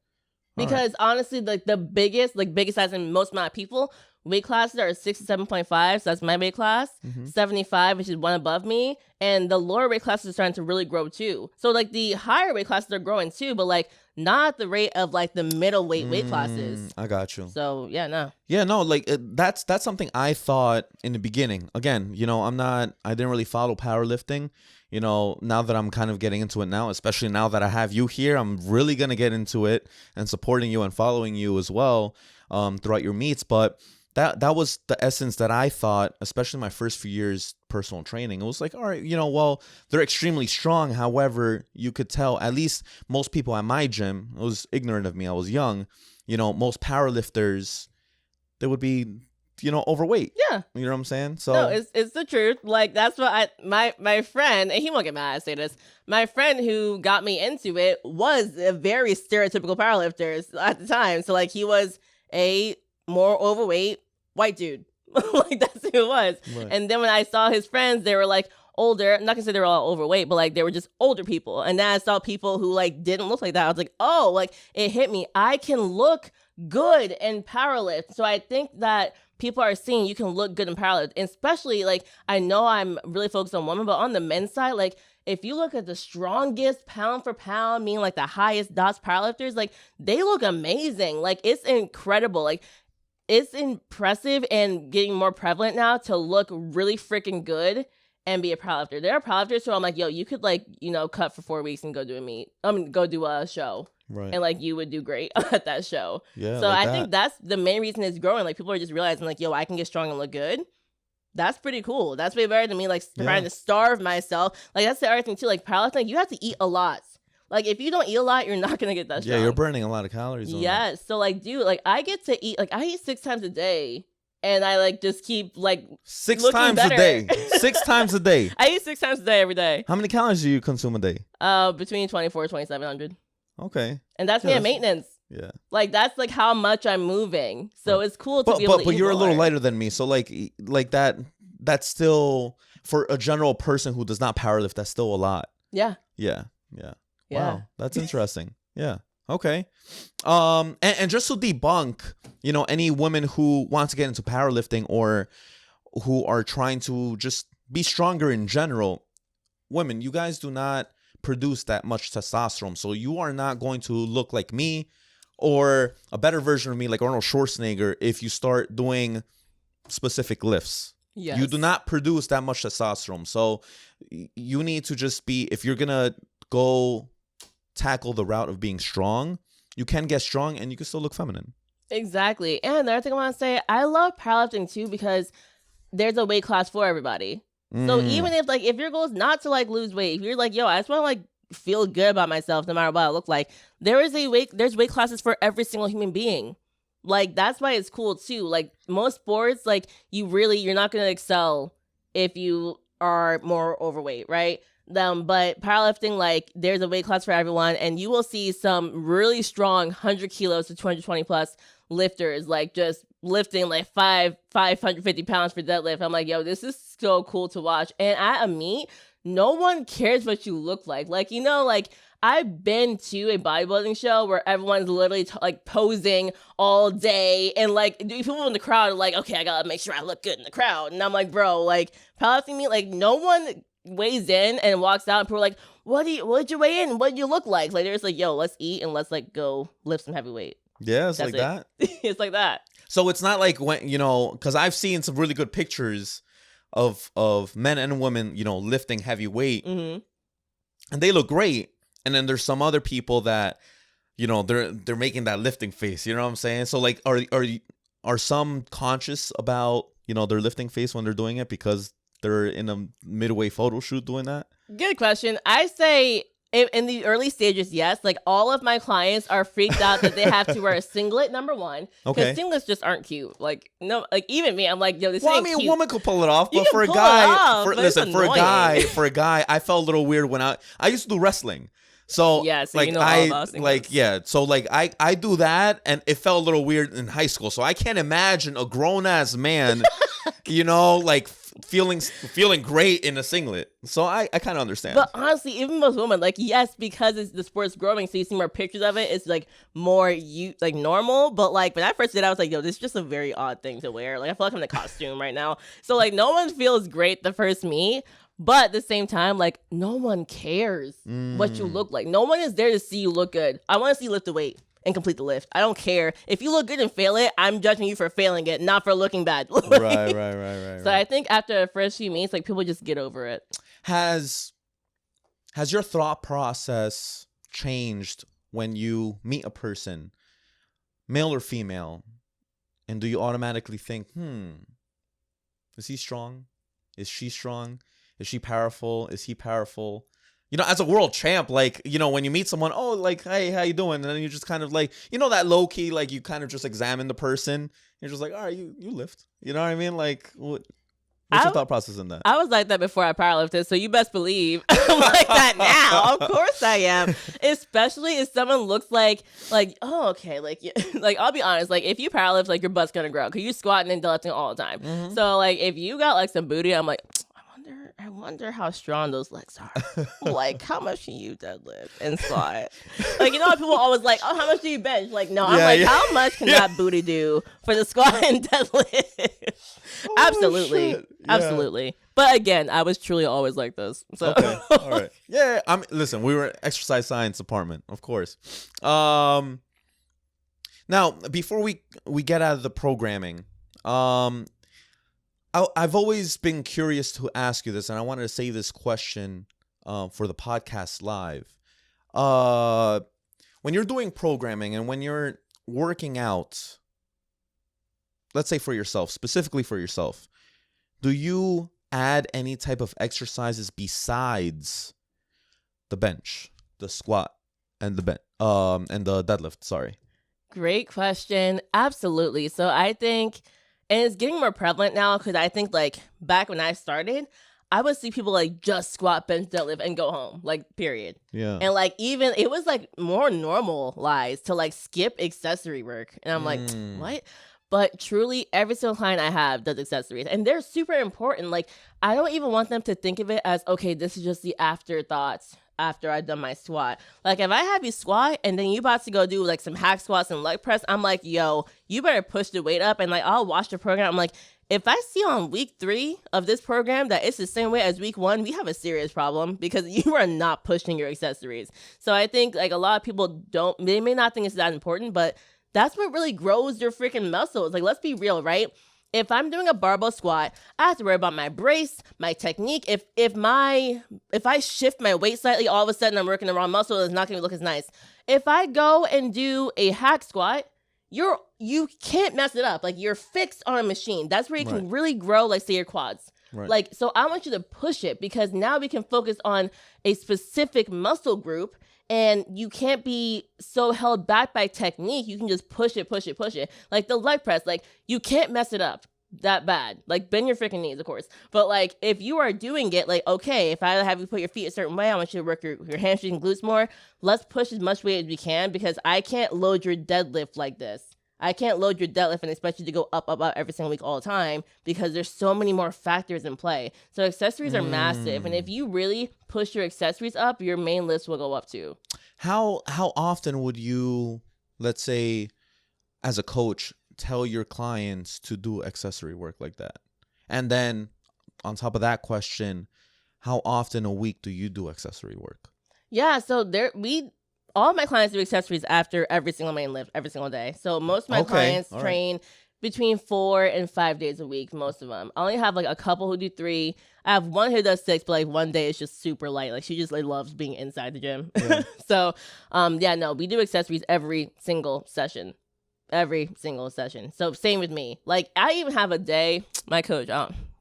Because honestly, like, the biggest size in most amount of people, weight classes are 67.5, so that's my weight class, 75, which is one above me, and the lower weight classes are starting to really grow too. So, like, the higher weight classes are growing too, but, like, not at the rate of, like, the middleweight weight classes. I got you. So yeah, no. Yeah, no, like that's something I thought in the beginning. Again, I didn't really follow powerlifting. Now that I'm kind of getting into it now, especially now that I have you here, I'm really going to get into it and supporting you and following you as well throughout your meets. But that was the essence that I thought, especially my first few years personal training. It was like, all right, well, they're extremely strong. However, you could tell, at least most people at my gym, it was ignorant of me, I was young, most powerlifters, they would be overweight. Yeah. You know what I'm saying? So no, it's the truth. Like that's what my friend, and he won't get mad I say this. My friend who got me into it was a very stereotypical powerlifter at the time. So like he was a more overweight white dude. Like that's who it was. Right. And then when I saw his friends, they were like older. I'm not gonna say they were all overweight, but like they were just older people. And then I saw people who like didn't look like that. I was like, oh, like it hit me. I can look good and powerlift. So I think that people are seeing you can look good in powerlift, and especially like I know I'm really focused on women, but on the men's side, like if you look at the strongest pound for pound, meaning like the highest DOTS powerlifters, like they look amazing. Like it's incredible. Like it's impressive and getting more prevalent now to look really freaking good and be a powerlifter. There are powerlifters who I'm like, yo, you could like, cut for 4 weeks and go do a meet. Go do a show. Right. And like you would do great at that show. Yeah. So like I think that's the main reason it's growing. Like people are just realizing like, yo, I can get strong and look good. That's pretty cool. That's way better than me like trying to starve myself. Like that's the other thing too. Like powerlifting, you have to eat a lot. Like if you don't eat a lot, you're not gonna get that strong. Yeah, you're burning a lot of calories. Yes. So like, dude, like I get to eat. Like I eat 6 times a day, and I like just keep like 6 looking times better. a day. 6 times a day. I eat 6 times a day every day. How many calories do you consume a day? Between 24 and 2,700. Okay. And that's me at maintenance. Yeah. Like that's like how much I'm moving. So it's cool to be able to But eat you're more. a little lighter than me, so like that. That's still for a general person who does not powerlift. That's still a lot. Yeah. Yeah. Yeah. Wow, that's interesting. Yeah. Okay. And just to debunk, any women who want to get into powerlifting or who are trying to just be stronger in general, women, you guys do not produce that much testosterone, so you are not going to look like me or a better version of me, like Arnold Schwarzenegger, if you start doing specific lifts. Yes. You do not produce that much testosterone, so you need to just be, if you're gonna go tackle the route of being strong, you can get strong and you can still look feminine. Exactly. And the other thing I want to say, I love powerlifting too because there's a weight class for everybody. So even if your goal is not to like lose weight, if you're like, yo, I just want to like feel good about myself no matter what I look like, there's weight classes for every single human being. Like that's why it's cool too. Like most sports, like you're not gonna excel if you are more overweight, right? But powerlifting, like there's a weight class for everyone, and you will see some really strong 100 kilos to 220 plus lifters, like just lifting like 550 pounds for deadlift. I'm like, yo, this is so cool to watch. And at a meet, no one cares what you look like. Like, like I've been to a bodybuilding show where everyone's literally like posing all day, and like people in the crowd are like, okay, I gotta make sure I look good in the crowd. And I'm like, bro, like powerlifting meet, like no one weighs in and walks out and people are like, what did you weigh in? What did you look like? Like they're just like, yo, let's eat and let's like go lift some heavy weight. Yeah, it's like that. It's like that. So it's not like when, because I've seen some really good pictures of men and women, lifting heavy weight, and they look great. And then there's some other people that, they're making that lifting face. You know what I'm saying? So like, are some conscious about their lifting face when they're doing it because they're in a midway photo shoot doing that? Good question. I say in the early stages, yes. Like all of my clients are freaked out that they have to wear a singlet. Number one, because singlets just aren't cute. Like no, like even me, I'm like, yo, this ain't cute. A woman could pull it off, but for a guy, for a guy, I felt a little weird when I used to do wrestling. So yeah, so like all about singlets. So like I do that, and it felt a little weird in high school. So I can't imagine a grown ass man, like feeling great in a singlet. So I kind of understand. But honestly, even most women, like yes, because the sport's growing, so you see more pictures of it. It's like more like normal. But like when I first did, I was like, yo, this is just a very odd thing to wear. Like I feel like I'm in a costume right now. So like no one feels great the first meet. But at the same time, like, no one cares what you look like. No one is there to see you look good. I want to see you lift the weight and complete the lift. I don't care. If you look good and fail it, I'm judging you for failing it, not for looking bad. Right. So I think after the first few meets, like, people just get over it. Has your thought process changed when you meet a person, male or female, and do you automatically think, is he strong? Is she strong? Is she powerful? Is he powerful? As a world champ, like, when you meet someone, oh, like, hey, how you doing? And then you just kind of like, that low key, like, you kind of just examine the person You're just like, all right, you lift. You know what I mean? Like, what's your thought process in that? I was like that before I powerlifted, so you best believe I'm like that now. Of course I am. Especially if someone looks like, oh, okay, like I'll be honest, like if you powerlift, like your butt's gonna grow because you squatting and deadlifting all the time. Mm-hmm. So like if you got like some booty, I'm like, I wonder how strong those legs are. Like, how much can you deadlift and squat? Like, you know how people always like, oh, how much do you bench? Like, no, I'm like, how much can that booty do for the squat and deadlift? Oh, absolutely. Yeah. Absolutely. But again, I was truly always like this. So. Okay. All right. Yeah. Listen, we were in exercise science department, of course. Now, before we get out of the programming, I've always been curious to ask you this, and I wanted to save this question for the podcast live. When you're doing programming and when you're working out, let's say for yourself, specifically for yourself, do you add any type of exercises besides the bench, the squat, and the deadlift? Sorry. Great question. Absolutely. So I think. And it's getting more prevalent now because I think like back when I started, I would see people like just squat, bench, deadlift, and go home, like period. Yeah. And like even it was like more normalized to like skip accessory work. And I'm like, what? But truly, every single client I have does accessories. And they're super important. Like I don't even want them to think of it as, okay, this is just the afterthoughts after I've done my squat. Like if I have you squat and then you about to go do like some hack squats and leg press, I'm like, yo, you better push the weight up. And like I'll watch the program. I'm like, if I see on week 3 of this program that it's the same way as week 1, we have a serious problem because you are not pushing your accessories. So I think like a lot of people they may not think it's that important, but that's what really grows your freaking muscles. Like let's be real, right? If I'm doing a barbell squat, I have to worry about my brace, my technique. If I shift my weight slightly, all of a sudden I'm working the wrong muscle, it's not going to look as nice. If I go and do a hack squat, you can't mess it up. Like you're fixed on a machine. That's where you can really grow, like say your quads. Right. Like, so I want you to push it because now we can focus on a specific muscle group. And you can't be so held back by technique. You can just push it. Like the leg press, like you can't mess it up that bad. Like bend your freaking knees, of course. But like if you are doing it, like, okay, if I have you put your feet a certain way, I want you to work your hamstrings and glutes more. Let's push as much weight as we can because I can't load your deadlift like this. I can't load your deadlift and expect you to go up every single week all the time because there's so many more factors in play. So accessories are massive. And if you really push your accessories up, your main list will go up too. How often would you, let's say, as a coach, tell your clients to do accessory work like that? And then on top of that question, how often a week do you do accessory work? Yeah, so all of my clients do accessories after every single main lift, every single day. So most of my clients train between 4 and 5 days a week, most of them. I only have like a couple who do 3. I have one who does 6, but like one day is just super light. Like she just like loves being inside the gym. Yeah. So we do accessories every single session. So same with me. Like I even have a day, my coach,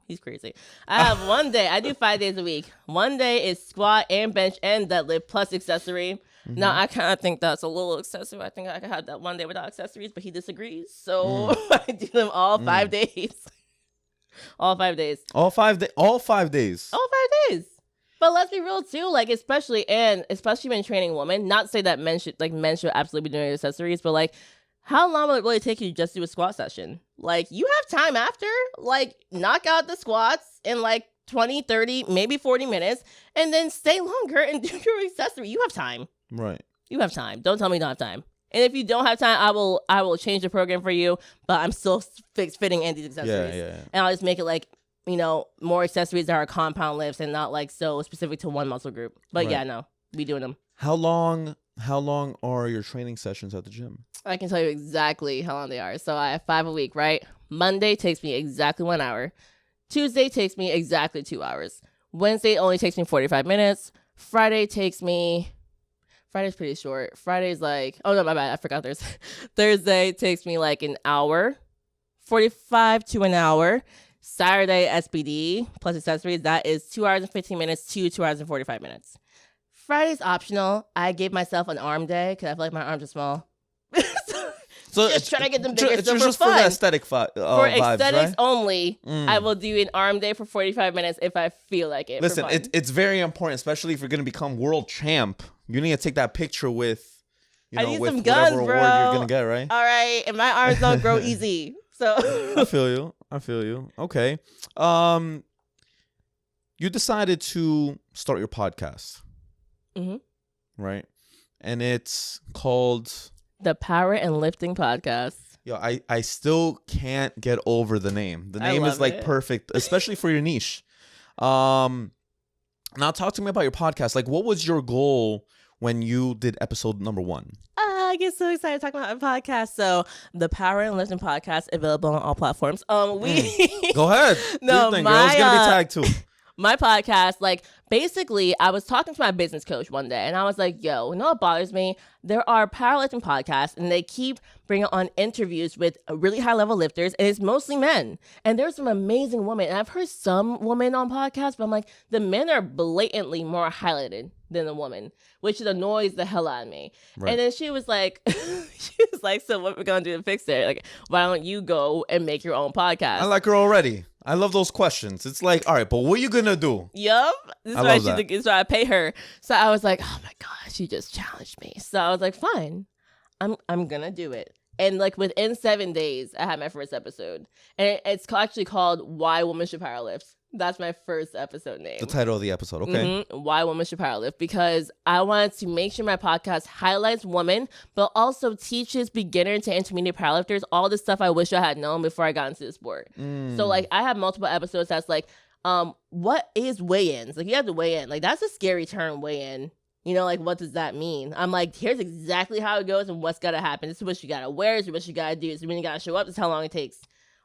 he's crazy. I have one day, I do 5 days a week. One day is squat and bench and deadlift plus accessory. Mm-hmm. Now, I kind of think that's a little excessive. I think I could have that one day without accessories, but he disagrees. So I do them all 5 days. All 5 days. All 5 days. All 5 days. But let's be real too, like especially when training women, not to say that men should absolutely be doing accessories, but like how long will it really take you to just do a squat session? Like you have time after, like knock out the squats in like 20, 30, maybe 40 minutes, and then stay longer and do your accessory. You have time. Right. You have time. Don't tell me you don't have time. And if you don't have time, I will change the program for you, but I'm still fitting in these accessories. Yeah. And I'll just make it like, more accessories that are compound lifts and not like so specific to one muscle group. But we doing them. How long are your training sessions at the gym? I can tell you exactly how long they are. So I have 5 a week, right? Monday takes me exactly 1 hour. Tuesday takes me exactly 2 hours. Wednesday only takes me 45 minutes. Friday's pretty short. Friday's like, oh no, my bad. I forgot Thursday takes me like an hour, 45 to an hour. Saturday SBD plus accessories, that is 2 hours and 15 minutes to 2 hours and 45 minutes. Friday's optional. I gave myself an arm day because I feel like my arms are small. So just trying to get them bigger. It's So just for for fun, the aesthetic for vibes, aesthetics right? only, I will do an arm day for 45 minutes if I feel like it. Listen, for fun. it's very important, especially if you're gonna become world champ. You need to take that picture with, I need with some guns, whatever bro. award you're gonna get, right? All right, and my arms don't grow easy. So I feel you. Okay. You decided to start your podcast, right? And it's called the Power and Lifting Podcast. Yo, I still can't get over the name. The name is like perfect, especially for your niche. Now talk to me about your podcast. Like, what was your goal when you did episode number 1? I get so excited talking about my podcast. So the Power and Lifting Podcast available on all platforms. Go ahead. No, girl. It's gonna be tagged too. My podcast, like, basically, I was talking to my business coach one day, and I was like, yo, you know what bothers me? There are powerlifting podcasts, and they keep bringing on interviews with really high-level lifters, and it's mostly men. And there's some amazing women, and I've heard some women on podcasts, but I'm like, the men are blatantly more highlighted than the woman, which annoys the hell out of me. Right. And then she was like, so what we're going to do to fix it? Like, why don't you go and make your own podcast? I like her already. I love those questions. It's like, all right, but what are you gonna do? Yup. This is why I pay her. So I was like, oh my gosh, she just challenged me. So I was like, fine, I'm gonna do it. And like within 7 days, I had my first episode, and it's actually called "Why Women Should Powerlift." That's my first episode name. The title of the episode, okay. Why Women Should Powerlift, because I wanted to make sure my podcast highlights women, but also teaches beginner to intermediate powerlifters all the stuff I wish I had known before I got into the sport. So like I have multiple episodes that's like, what is weigh-ins? Like you have to weigh in. Like that's a scary term, weigh-in. You know, like, what does that mean? I'm like, here's exactly how it goes and what's got to happen. This is what you got to wear. This is what you got to do. This is when you got to show up. This is how long it takes.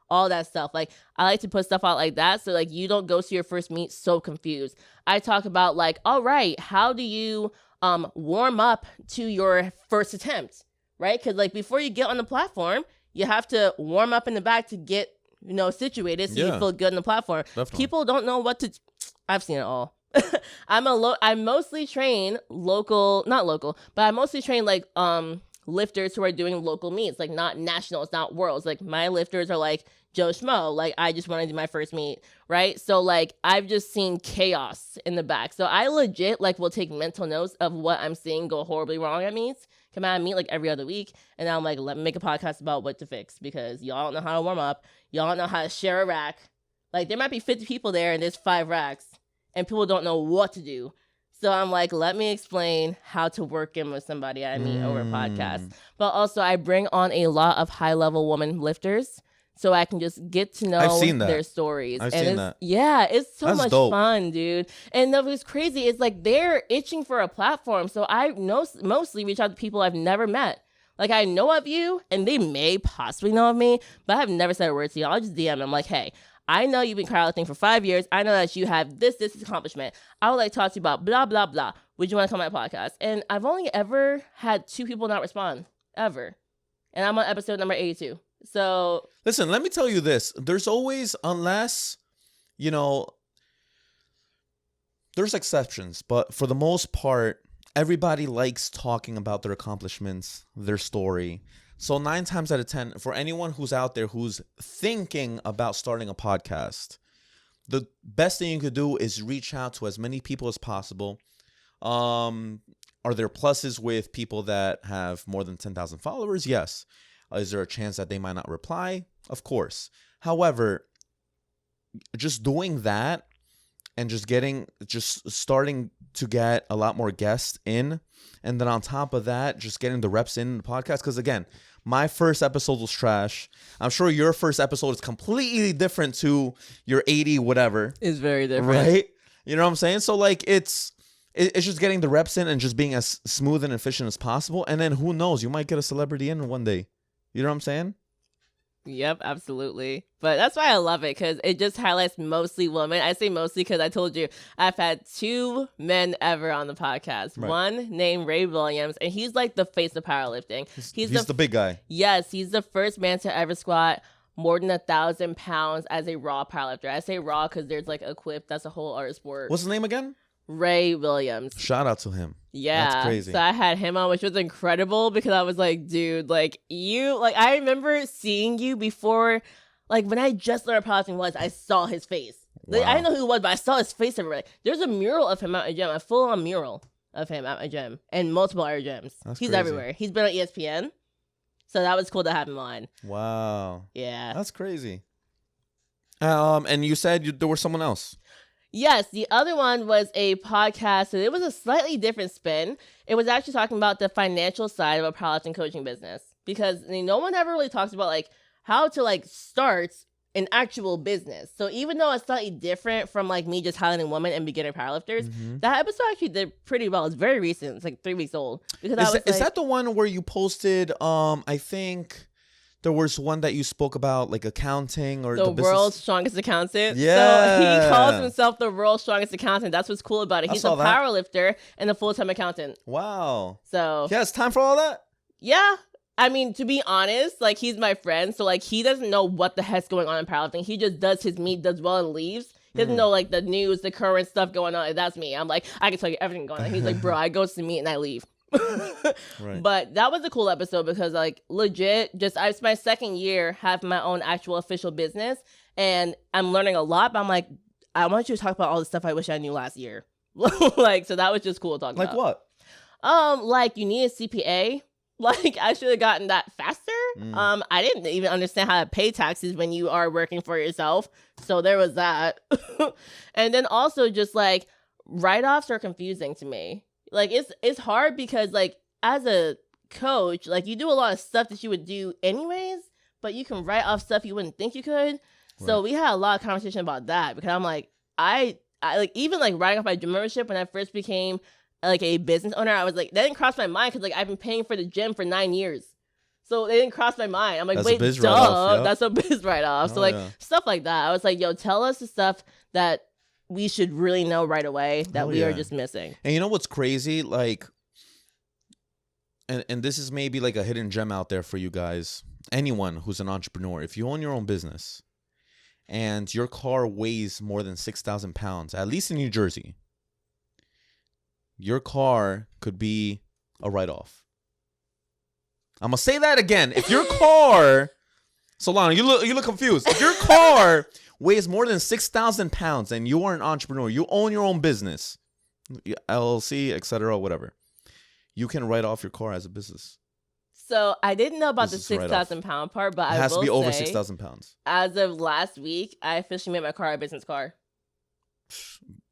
All that stuff. Like, I like to put stuff out like that so, like, you don't go to your first meet so confused. I talk about, like, all right, how do you warm up to your first attempt, right? Because, like, before you get on the platform, you have to warm up in the back to get, situated so you feel good on the platform. Definitely. People don't know what to... I've seen it all. I mostly train not local, but I mostly train like lifters who are doing local meets, like not nationals, not worlds. Like my lifters are like Joe Schmo. Like I just want to do my first meet, right? So like I've just seen chaos in the back. So I legit like will take mental notes of what I'm seeing go horribly wrong at meets. Come out and meet like every other week, and I'm like, let me make a podcast about what to fix because y'all don't know how to warm up. Y'all don't know how to share a rack. Like there might be 50 people there and there's 5 racks. And people don't know what to do. So I'm like, let me explain how to work in with somebody I meet over a podcast. But also I bring on a lot of high-level woman lifters so I can just get to know their stories. I've seen that. Yeah, it's so That's much dope. fun, dude. And what's crazy is like they're itching for a platform. So I mostly reach out to people I've never met. Like I know of you and they may possibly know of me, but I've never said a word to you. I'll just DM them like, hey, I know you've been powerlifting for 5 years. I know that you have this accomplishment. I would like to talk to you about blah, blah, blah. Would you want to come on my podcast? And I've only ever had 2 people not respond, ever. And I'm on episode number 82. So... Listen, let me tell you this. There's always, unless, there's exceptions. But for the most part, everybody likes talking about their accomplishments, their story. So 9 times out of 10, for anyone who's out there who's thinking about starting a podcast, the best thing you could do is reach out to as many people as possible. Are there pluses with people that have more than 10,000 followers? Yes. Is there a chance that they might not reply? Of course. However, just doing that and just starting to get a lot more guests in, and then on top of that, just getting the reps in the podcast. Because again, my first episode was trash. I'm sure your first episode is completely different to your 80 whatever. It's very different. Right? You know what I'm saying? So like it's just getting the reps in and just being as smooth and efficient as possible. And then who knows, you might get a celebrity in one day. You know what I'm saying? Yep, absolutely. But that's why I love it, because it just highlights mostly women. I say mostly because I told you I've had 2 men ever on the podcast. Right. One named Ray Williams, and he's like the face of powerlifting. He's the big guy. Yes, he's the first man to ever squat more than 1,000 pounds as a raw powerlifter. I say raw because there's like equipped. That's a whole other sport. What's the name again? Ray Williams. Shout out to him. Yeah. That's crazy. So I had him on, which was incredible because I was like, dude, like I remember seeing you before, like when I just learned what powerlifting I saw his face. Like, I didn't know who he was, but I saw his face everywhere. There's a mural of him at my gym, a full-on mural of him at my gym, and multiple other gyms. He's crazy. Everywhere. He's been on ESPN, so that was cool to have him on. Wow. Yeah. That's crazy. And you said there was someone else. Yes, the other one was a podcast, and it was a slightly different spin. It was actually talking about the financial side of a powerlifting coaching business, because no one ever really talks about like how to like start an actual business. So even though it's slightly different from like me just highlighting women and beginner powerlifters, that episode actually did pretty well. It's very recent. It's like 3 weeks old. Because is that the one where you posted? I think there was one that you spoke about like accounting or the world's strongest accountant. Yeah, so he calls himself the world's strongest accountant. That's what's cool about it. He's a powerlifter and a full-time accountant. Wow. So yeah, it's time for all that. Yeah. I mean, to be honest, like, he's my friend, so, like, he doesn't know what the heck's going on in powerlifting. He just does his meet, does well, and leaves. He doesn't know, like, the news, the current stuff going on. That's me. I'm like, I can tell you everything going on. He's like, bro, I go to the meet and I leave. Right. But that was a cool episode because, like, legit, it's my second year having my own actual official business, and I'm learning a lot, but I'm like, I want you to talk about all the stuff I wish I knew last year. Like, so that was just cool to talk about. Like what? Like, you need a CPA. Like, I should have gotten that faster. I didn't even understand how to pay taxes when you are working for yourself. So there was that. And then also just, like, write-offs are confusing to me. Like, it's hard because, like, as a coach, like, you do a lot of stuff that you would do anyways, but you can write off stuff you wouldn't think you could. Right. So we had a lot of conversation about that because I'm like, I like, even, like, writing off my gym membership when I first became like a business owner, I was like, that didn't cross my mind because like I've been paying for the gym for 9 years, so they didn't cross my mind. I'm like, that's wait, duh, that's a biz write-off. So like stuff like that. I was like, yo, tell us the stuff that we should really know right away that we are just missing. And you know what's crazy? Like, and this is maybe like a hidden gem out there for you guys. Anyone who's an entrepreneur, if you own your own business and your car weighs more than 6,000 pounds, at least in New Jersey, your car could be a write-off. I'm gonna say that again. If your car, Solana, you look confused. If your car weighs more than 6,000 pounds and you are an entrepreneur, you own your own business, LLC, etc., whatever, you can write off your car as a business. So I didn't know about the 6,000 pound part, but it has to be over 6,000 pounds. As of last week, I officially made my car a business car.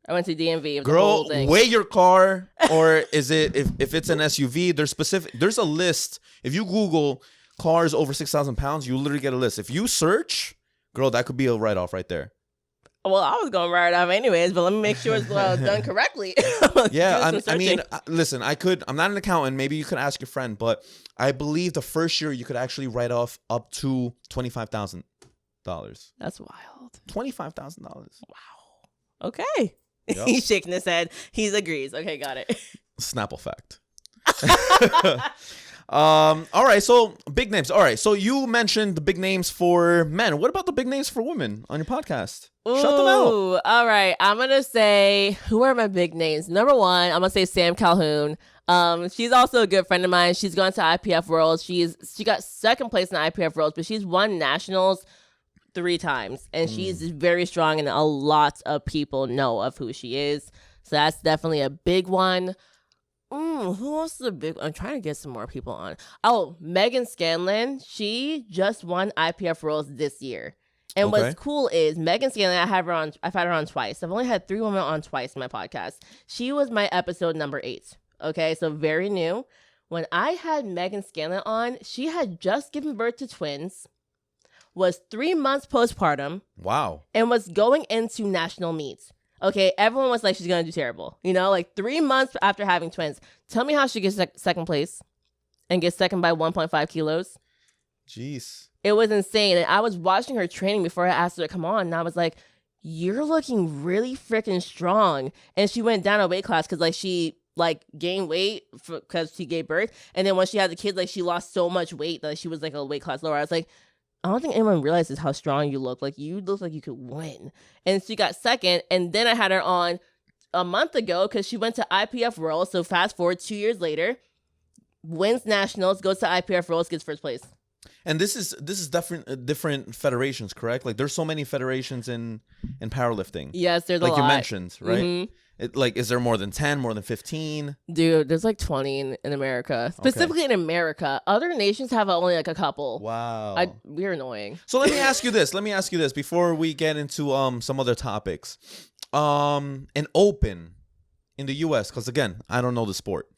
I went to DMV. Girl, weigh your car, or is it if it's an SUV? There's a list. If you Google cars over 6,000 pounds, you literally get a list. If you search, girl, that could be a write-off right there. Well, I was gonna write it off anyways, but let me make sure it's done correctly. Yeah, I mean, listen, I'm not an accountant. Maybe you could ask your friend, but I believe the first year you could actually write off up to $25,000. That's wild. $25,000. Wow. Okay. Yep. He's shaking his head. He agrees. Okay, got it. Snapple fact. All right, so big names. All right, so you mentioned the big names for men. What about the big names for women on your podcast? Ooh, shout them out. All right, I'm gonna say, who are my big names? Number one, I'm gonna say Sam Calhoun. She's also a good friend of mine. She's gone to IPF Worlds. She got second place in the IPF Worlds, but she's won nationals 3 times, and she's very strong, and a lot of people know of who she is. So that's definitely a big one. Who else is a big one? I'm trying to get some more people on. Oh, Megan Scanlan. She just won IPF Worlds this year. And what's cool is Megan Scanlan, I've had her on twice. I've only had 3 women on twice in my podcast. She was my episode number 8. Okay, so very new. When I had Megan Scanlan on, she had just given birth to twins, was 3 months postpartum. Wow. And was going into national meets. Okay, everyone was like, she's going to do terrible. You know, like 3 months after having twins. Tell me how she gets second place and gets second by 1.5 kilos. Jeez. It was insane. And I was watching her training before I asked her to come on. And I was like, you're looking really freaking strong. And she went down a weight class because like she like gained weight because she gave birth. And then when she had the kids, like she lost so much weight that she was like a weight class lower. I was like, I don't think anyone realizes how strong you look. Like, you look like you could win. And she got second. And then I had her on a month ago because she went to IPF Worlds. So fast forward 2 years later, wins nationals, goes to IPF Worlds, gets first place. And this is different federations, correct? Like there's so many federations in powerlifting. Yes, there's a like lot. you mentioned, right? Mhm. Is there more than 10, more than 15? Dude, there's like 20 in America. Specifically in America. Other nations have only like a couple. Wow. We're annoying. So let me ask you this. Before we get into some other topics. An open in the US, because again, I don't know the sport.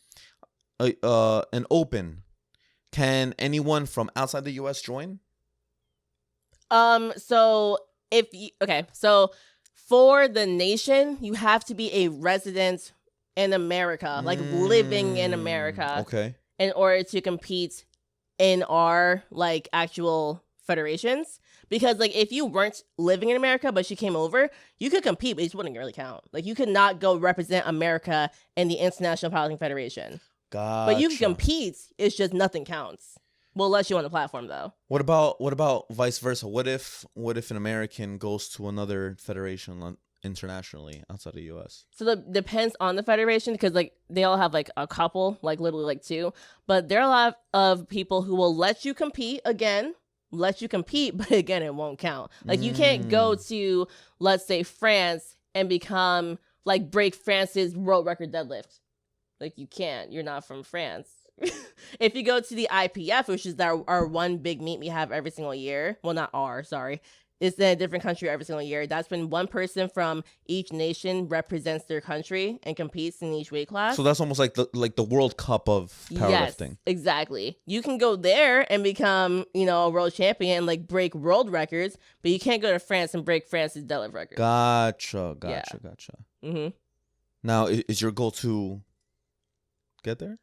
An open. Can anyone from outside the US join? So for the nation, you have to be a resident in America, like living in America. Okay. In order to compete in our like actual federations. Because like if you weren't living in America but you came over, you could compete, but it wouldn't really count. Like you could not go represent America in the International Powerlifting Federation. Gotcha. But you can compete. It's just nothing counts. Well, unless you're on the platform, though. What about vice versa? What if an American goes to another federation internationally outside the U.S.? So that depends on the federation because like they all have like a couple, like literally like two. But there are a lot of people who will let you compete, but again, it won't count. Like you can't go to, let's say, France and become like break France's world record deadlift. Like, you can't. You're not from France. If you go to the IPF, which is our one big meet we have every single year. Well, not our, sorry. It's in a different country every single year. That's when one person from each nation represents their country and competes in each weight class. So that's almost like the World Cup of powerlifting. Yes, exactly. You can go there and become, a world champion and like break world records, but you can't go to France and break France's deadlift record. Gotcha. Mm-hmm. Now, is your goal to get there?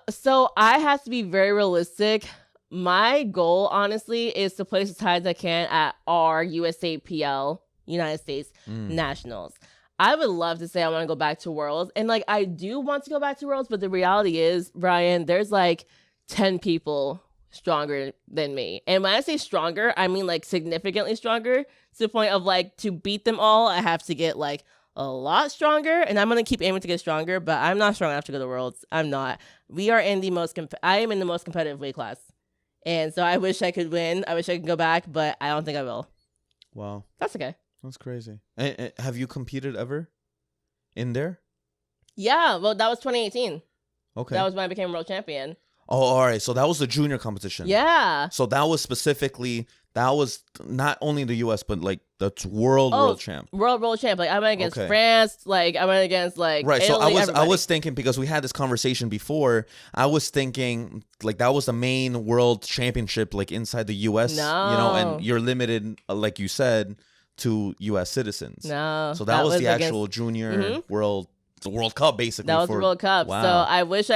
So I have to be very realistic. My goal, honestly, is to place as high as I can at our USAPL, United States Nationals. I would love to say I want to go back to Worlds. And, like, I do want to go back to Worlds, but the reality is, Brian, there's, like, 10 people stronger than me. And when I say stronger, I mean, like, significantly stronger to the point of, like, to beat them all, I have to get, like, a lot stronger, and I'm gonna keep aiming to get stronger, but I'm not strong enough to go to Worlds. I'm not. We are in the I am in the most competitive weight class, and so I wish I could win. I wish I could go back, but I don't think I will. Wow, that's okay. That's crazy. And have you competed ever in there? Yeah, well, that was 2018. Okay, that was when I became world champion. Oh, all right. So that was the junior competition. Yeah. So that was not only the U.S. but like the world champ. World champ. Like I went against France. Like I went against like right. Italy, So I was thinking, because we had this conversation before. I was thinking like that was the main world championship like inside the U.S. No. And you're limited, like you said, to U.S. citizens. No. So that was the actual junior world. The World Cup, basically. That was the World Cup. Wow. So I wish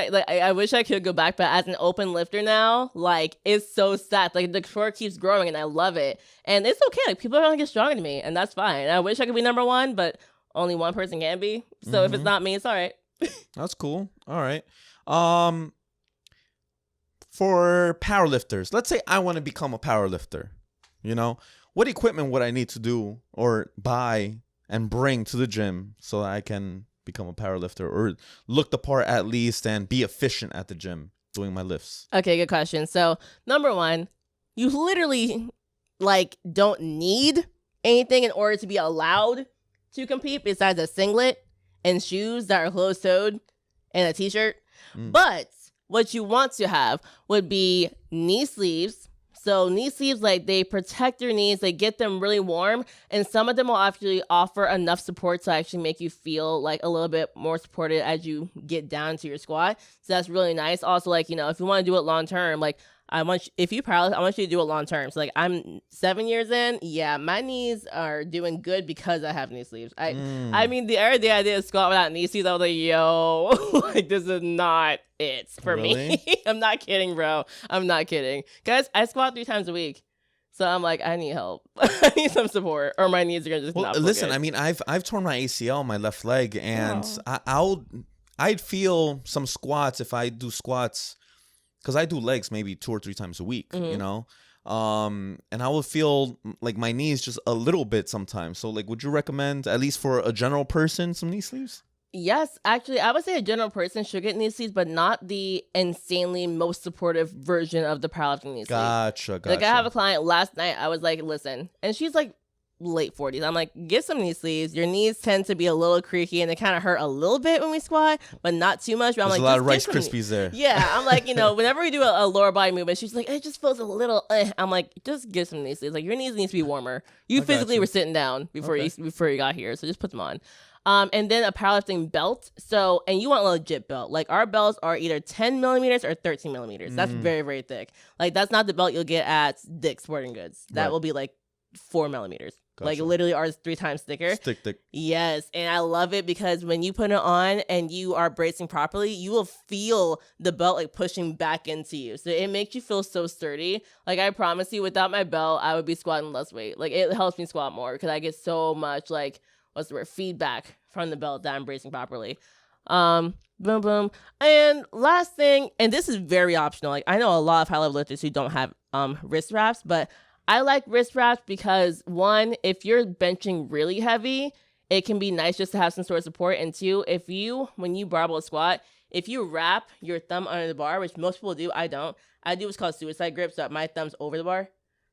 I could go back, but as an open lifter now, like it's so sad. Like the sport keeps growing, and I love it. And it's okay. Like people are gonna get stronger than me, and that's fine. I wish I could be number one, but only one person can be. So if it's not me, it's all right. That's cool. All right. For powerlifters, let's say I want to become a powerlifter. What equipment would I need to do or buy and bring to the gym so that I can become a powerlifter or look the part at least and be efficient at the gym doing my lifts? Okay, good question. So number one, you literally like don't need anything in order to be allowed to compete besides a singlet and shoes that are closed-toed and a t-shirt. But what you want to have would be knee sleeves. So knee sleeves, like they protect your knees, they get them really warm, and some of them will actually offer enough support to actually make you feel like a little bit more supported as you get down to your squat. So that's really nice. Also, like, if you want to do it long term, like if you powerlift, I want you to do it long term. So like I'm 7 years in, yeah, my knees are doing good because I have knee sleeves. I mean, the other day I did a squat without knee sleeves, I was like, yo, like this is not it for me. I'm not kidding, bro. I'm not kidding. Guys, I squat 3 times a week. So I'm like, I need help. I need some support, or my knees are gonna just not feel listen, good. I mean, I've torn my ACL on my left leg, and I'd feel some squats if I do squats, because I do legs maybe 2 or 3 times a week, And I would feel like my knees just a little bit sometimes. So like, would you recommend, at least for a general person, some knee sleeves? Yes, actually, I would say a general person should get knee sleeves, but not the insanely most supportive version of the powerlifting knee sleeve. Gotcha. Like, I have a client last night, I was like, listen, and she's like late 40s. I'm like, get some knee sleeves. Your knees tend to be a little creaky and they kind of hurt a little bit when we squat, but not too much. But I'm There's like, a lot of Rice Krispies there. Yeah, I'm like, whenever we do a lower body movement, she's like, it just feels a little. I'm like, just get some knee sleeves. Like, your knees need to be warmer. You physically were sitting down before you got here, so just put them on. And then a powerlifting belt. So, and you want a legit belt. Like, our belts are either 10 millimeters or 13 millimeters. That's very, very thick. Like, that's not the belt you'll get at Dick's Sporting Goods. That will be like 4 millimeters. Gotcha. Like, literally ours 3 times thicker. Thick. Yes. And I love it because when you put it on and you are bracing properly, you will feel the belt like pushing back into you. So it makes you feel so sturdy. Like, I promise you, without my belt, I would be squatting less weight. Like, it helps me squat more because I get so much like, what's the word, feedback from the belt that I'm bracing properly. Boom, boom. And last thing, and this is very optional. Like, I know a lot of high level lifters who don't have wrist wraps, but I like wrist wraps because, one, if you're benching really heavy, it can be nice just to have some sort of support. And two, when you barbell squat, if you wrap your thumb under the bar, which most people do, I don't. I do what's called suicide grip, so my thumb's over the bar.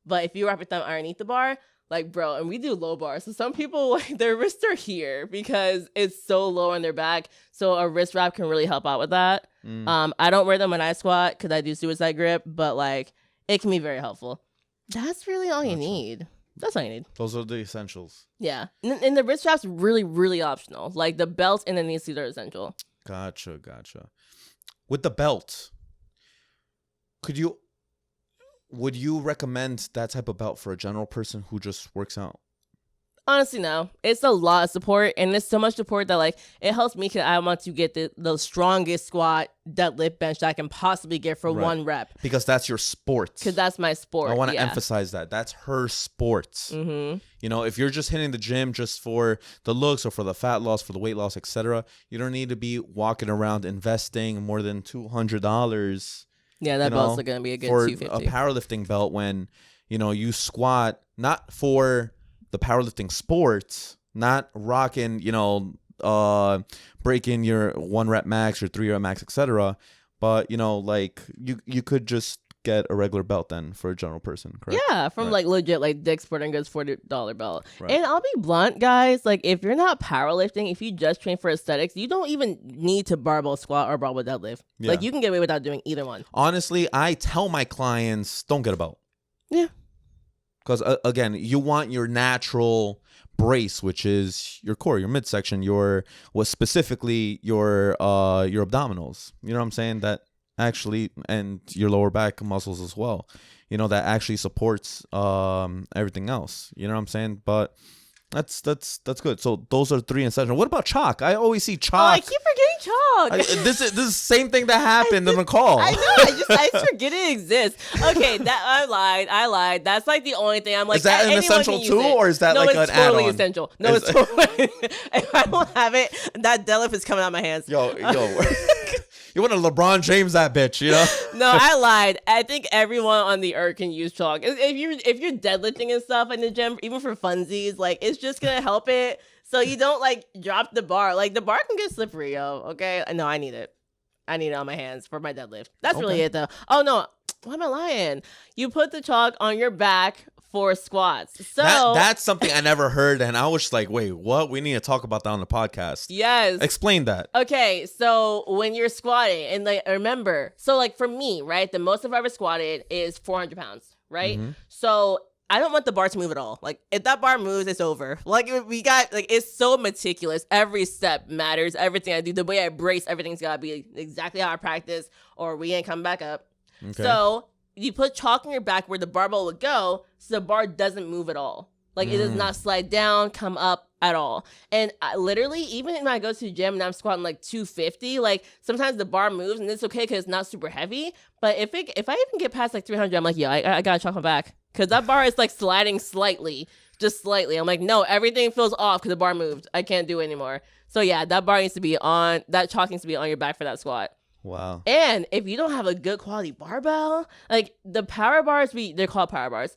But if you wrap your thumb underneath the bar, like, bro, and we do low bar. So some people, like, their wrists are here because it's so low on their back. So a wrist wrap can really help out with that. I don't wear them when I squat because I do suicide grip, but, like, it can be very helpful. That's really all you need. That's all you need. Those are the essentials. Yeah. And the wrist wrap's really, really optional. Like, the belts and the knee sleeves are essential. Gotcha. With the belt, would you recommend that type of belt for a general person who just works out? Honestly, no. It's a lot of support, and it's so much support that, like, it helps me because I want to get the strongest squat, deadlift, bench that I can possibly get for one rep. Because that's your sport. Because that's my sport. I want to emphasize that. That's her sport. If you're just hitting the gym just for the looks or for the fat loss, for the weight loss, etc., you don't need to be walking around investing more than $200. Yeah, that belt's going to be a good for $250. A powerlifting belt when, you squat, not for the powerlifting sport, not rocking, breaking your 1 rep max, your 3 rep max, etc. But, like you could just get a regular belt then for a general person, correct? Yeah, from like legit, like Dick's Sporting Goods $40 belt. Right. And I'll be blunt, guys, like, if you're not powerlifting, if you just train for aesthetics, you don't even need to barbell squat or barbell deadlift. Yeah. Like, you can get away without doing either one. Honestly, I tell my clients, don't get a belt. Yeah. Because, again, you want your natural brace, which is your core, your midsection, specifically your abdominals. You know what I'm saying? That actually, and your lower back muscles as well. That actually supports everything else. You know what I'm saying? But that's good. So those are 3 essentials. What about chalk? I always see chalk. Oh, I keep forgetting chalk. This is the same thing that happened in the call. I know. I forget it exists. Okay, I lied. That's like the only thing I'm like. Is that an essential too, or is that like an add-on? No, it's totally essential. No, it's totally. If I don't have it, that deadlift is coming out of my hands. Yo. You want to LeBron James that bitch, No, I lied. I think everyone on the earth can use chalk. If you're deadlifting and stuff in the gym, even for funsies, like, it's just gonna help it so you don't like drop the bar. Like, the bar can get slippery, yo. Okay, no, I need it. I need it on my hands for my deadlift. That's really it, though. Oh no, why am I lying? You put the chalk on your back for squats. So that's something I never heard, and I was like, wait, what? We need to talk about that on the podcast. Yes. Explain that. Okay, so when you're squatting, and like, remember, so like for me, right, the most I've ever squatted is 400 pounds, right? So I don't want the bar to move at all. Like, if that bar moves, it's over. Like, it's so meticulous. Every step matters. Everything I do, the way I brace, everything's got to be exactly how I practice, or we ain't coming back up. Okay. So you put chalk on your back where the barbell would go, so the bar doesn't move at all. Like, it does not slide down, come up at all. And literally, even when I go to the gym and I'm squatting like 250, like, sometimes the bar moves, and it's okay because it's not super heavy. But if I even get past like 300, I'm like, yeah, I gotta chalk my back, because that bar is like sliding slightly, just slightly. I'm like, no, everything feels off because the bar moved. I can't do it anymore. So yeah, that bar needs to be on. That chalk needs to be on your back for that squat. Wow. And if you don't have a good quality barbell, like the power bars, they're called power bars.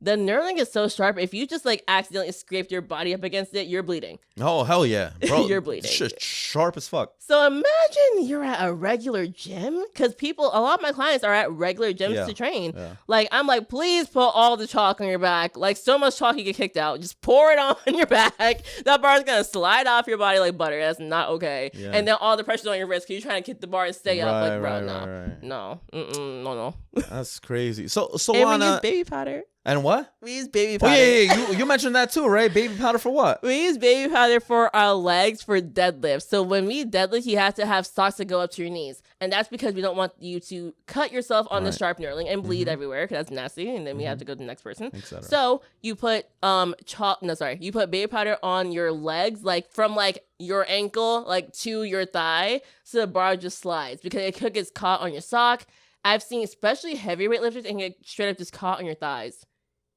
The knurling is so sharp. If you just like accidentally scraped your body up against it, you're bleeding. Oh, hell yeah. Bro, You're bleeding. Sharp as fuck. So imagine you're at a regular gym, because a lot of my clients are at regular gyms to train. Yeah. Like, I'm like, please put all the chalk on your back. Like, so much chalk you get kicked out. Just pour it on your back. That bar is going to slide off your body like butter. That's not okay. Yeah. And then all the pressure's on your wrist because you're trying to kick the bar and stay up. Like, bro, no. That's crazy. So and Solana... we use baby powder. And what? We use baby powder. Oh, yeah. You mentioned that too, right? Baby powder for what? We use baby powder for our legs for deadlift. So when we deadlift, you have to have socks that go up to your knees. And that's because we don't want you to cut yourself on the sharp knurling and bleed everywhere, because that's nasty. And then we have to go to the next person. So you put you put baby powder on your legs, like from like your ankle, like to your thigh. So the bar just slides, because it could get caught on your sock. I've seen especially heavyweight lifters and get straight up just caught on your thighs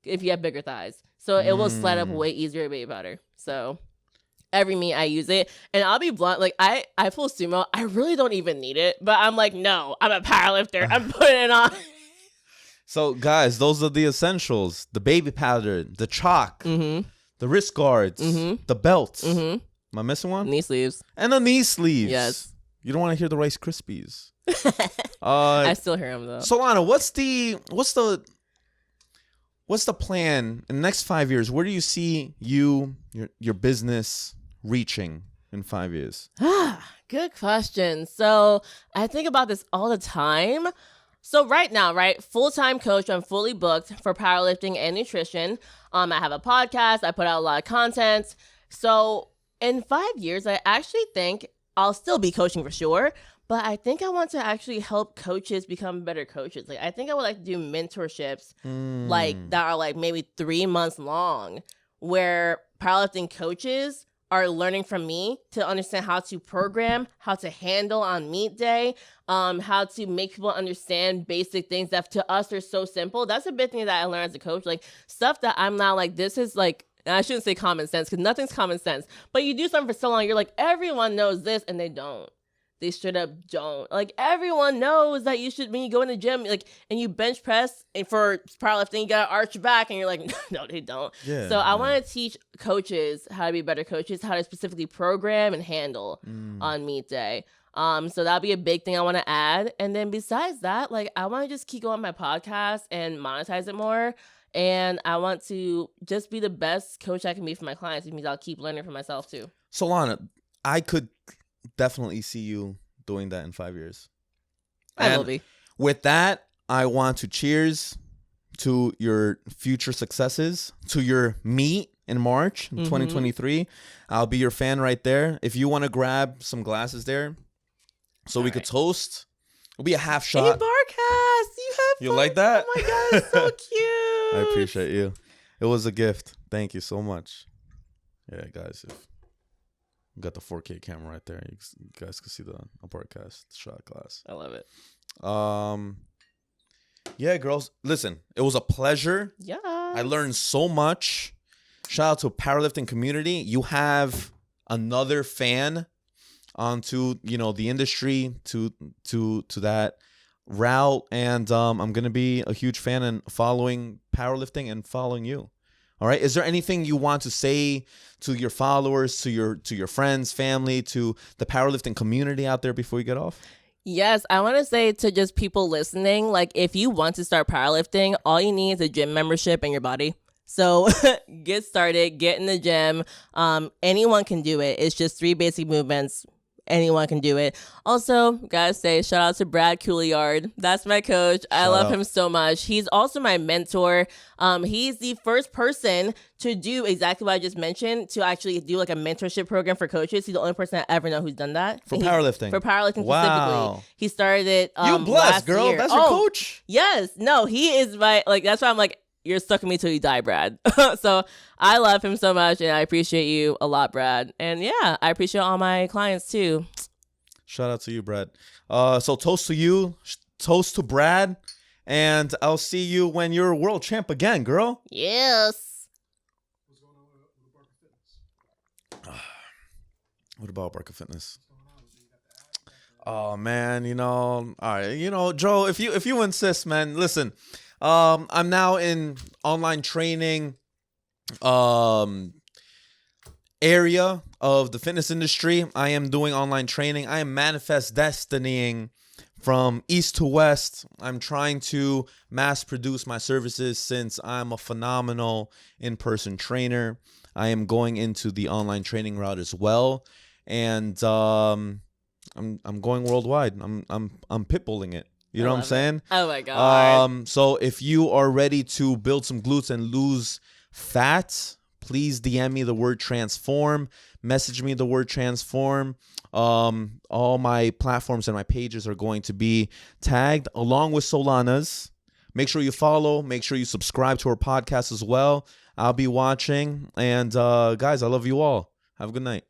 if you have bigger thighs. So it will slide up way easier with baby powder. So every meet I use it. And I'll be blunt, like I pull sumo. I really don't even need it. But I'm like, no, I'm a powerlifter. I'm putting it on. So guys, those are the essentials. The baby powder, the chalk, the wrist guards, the belts. Am I missing one? Knee sleeves. And the knee sleeves. Yes. You don't want to hear the Rice Krispies. I still hear them though. Solana, what's the plan in the next 5 years? Where do you see your business reaching in 5 years? Good question. So I think about this all the time. So right now, full-time coach, I'm fully booked for powerlifting and nutrition. I have a podcast. I put out a lot of content. So in 5 years, I actually think I'll still be coaching for sure. But I think I want to actually help coaches become better coaches. Like, I think I would like to do mentorships, like that are like maybe 3 months long, where powerlifting coaches are learning from me to understand how to program, how to handle on meet day, how to make people understand basic things that to us are so simple. That's a big thing that I learned as a coach. Like, stuff that I'm now like, this is like, and I shouldn't say common sense because nothing's common sense. But you do something for so long, you're like, everyone knows this, and they don't. They straight up don't. Like, everyone knows that you should, when you go in the gym, like, and you bench press, and for powerlifting, you gotta arch your back, and you're like, no, they don't. Yeah, so I want to teach coaches how to be better coaches, how to specifically program and handle on meet day. So that'll be a big thing I want to add. And then besides that, like, I want to just keep going my podcast and monetize it more. And I want to just be the best coach I can be for my clients. It means I'll keep learning for myself too. Solana, I could definitely see you doing that in 5 years. I will be. With that, I want to cheers to your future successes, to your meet in March 2023. I'll be your fan right there. If you want to grab some glasses there so we could toast, it'll be a half shot. Abarca, you like that? Oh my God, it's so cute. I appreciate you. It was a gift. Thank you so much. Yeah, guys, we got the 4K camera right there. You guys can see the Abarca shot glass. I love it. Yeah, girls. Listen, it was a pleasure. Yeah. I learned so much. Shout out to powerlifting community. You have another fan onto, the industry to that route. And I'm gonna be a huge fan and following powerlifting and following you. All right. Is there anything you want to say to your followers, to your friends, family, to the powerlifting community out there before we get off? Yes, I want to say to just people listening, like, if you want to start powerlifting, all you need is a gym membership and your body. So get started, get in the gym. Anyone can do it. It's just 3 basic movements. Anyone can do it. Also, gotta say, shout out to Brad Couliard. That's my coach. I love him so much. He's also my mentor. He's the first person to do exactly what I just mentioned, to actually do like a mentorship program for coaches. He's the only person I ever know who's done that. For powerlifting specifically. He started it You blessed, girl. Year. That's your coach? Yes. No, he is my, like, that's why I'm like, you're stuck with me till you die, Brad. So I love him so much, and I appreciate you a lot, Brad. And yeah, I appreciate all my clients too. Shout out to you, Brad. So toast to you, toast to Brad, and I'll see you when you're world champ again, girl. Yes. What's going on with Abarca Fitness? What about Abarca Fitness? Oh man, all right, Joe, if you insist, man, listen. I'm now in online training area of the fitness industry. I am doing online training. I am manifest destinying from east to west. I'm trying to mass produce my services since I'm a phenomenal in-person trainer. I am going into the online training route as well, and I'm going worldwide. I'm pitbulling it. You know what I'm saying? Oh my god. So if you are ready to build some glutes and lose fat, please DM me the word transform. Message me the word transform. All my platforms and my pages are going to be tagged along with Solana's. Make sure you follow. Make sure you subscribe to our podcast as well. I'll be watching. And guys, I love you all. Have a good night.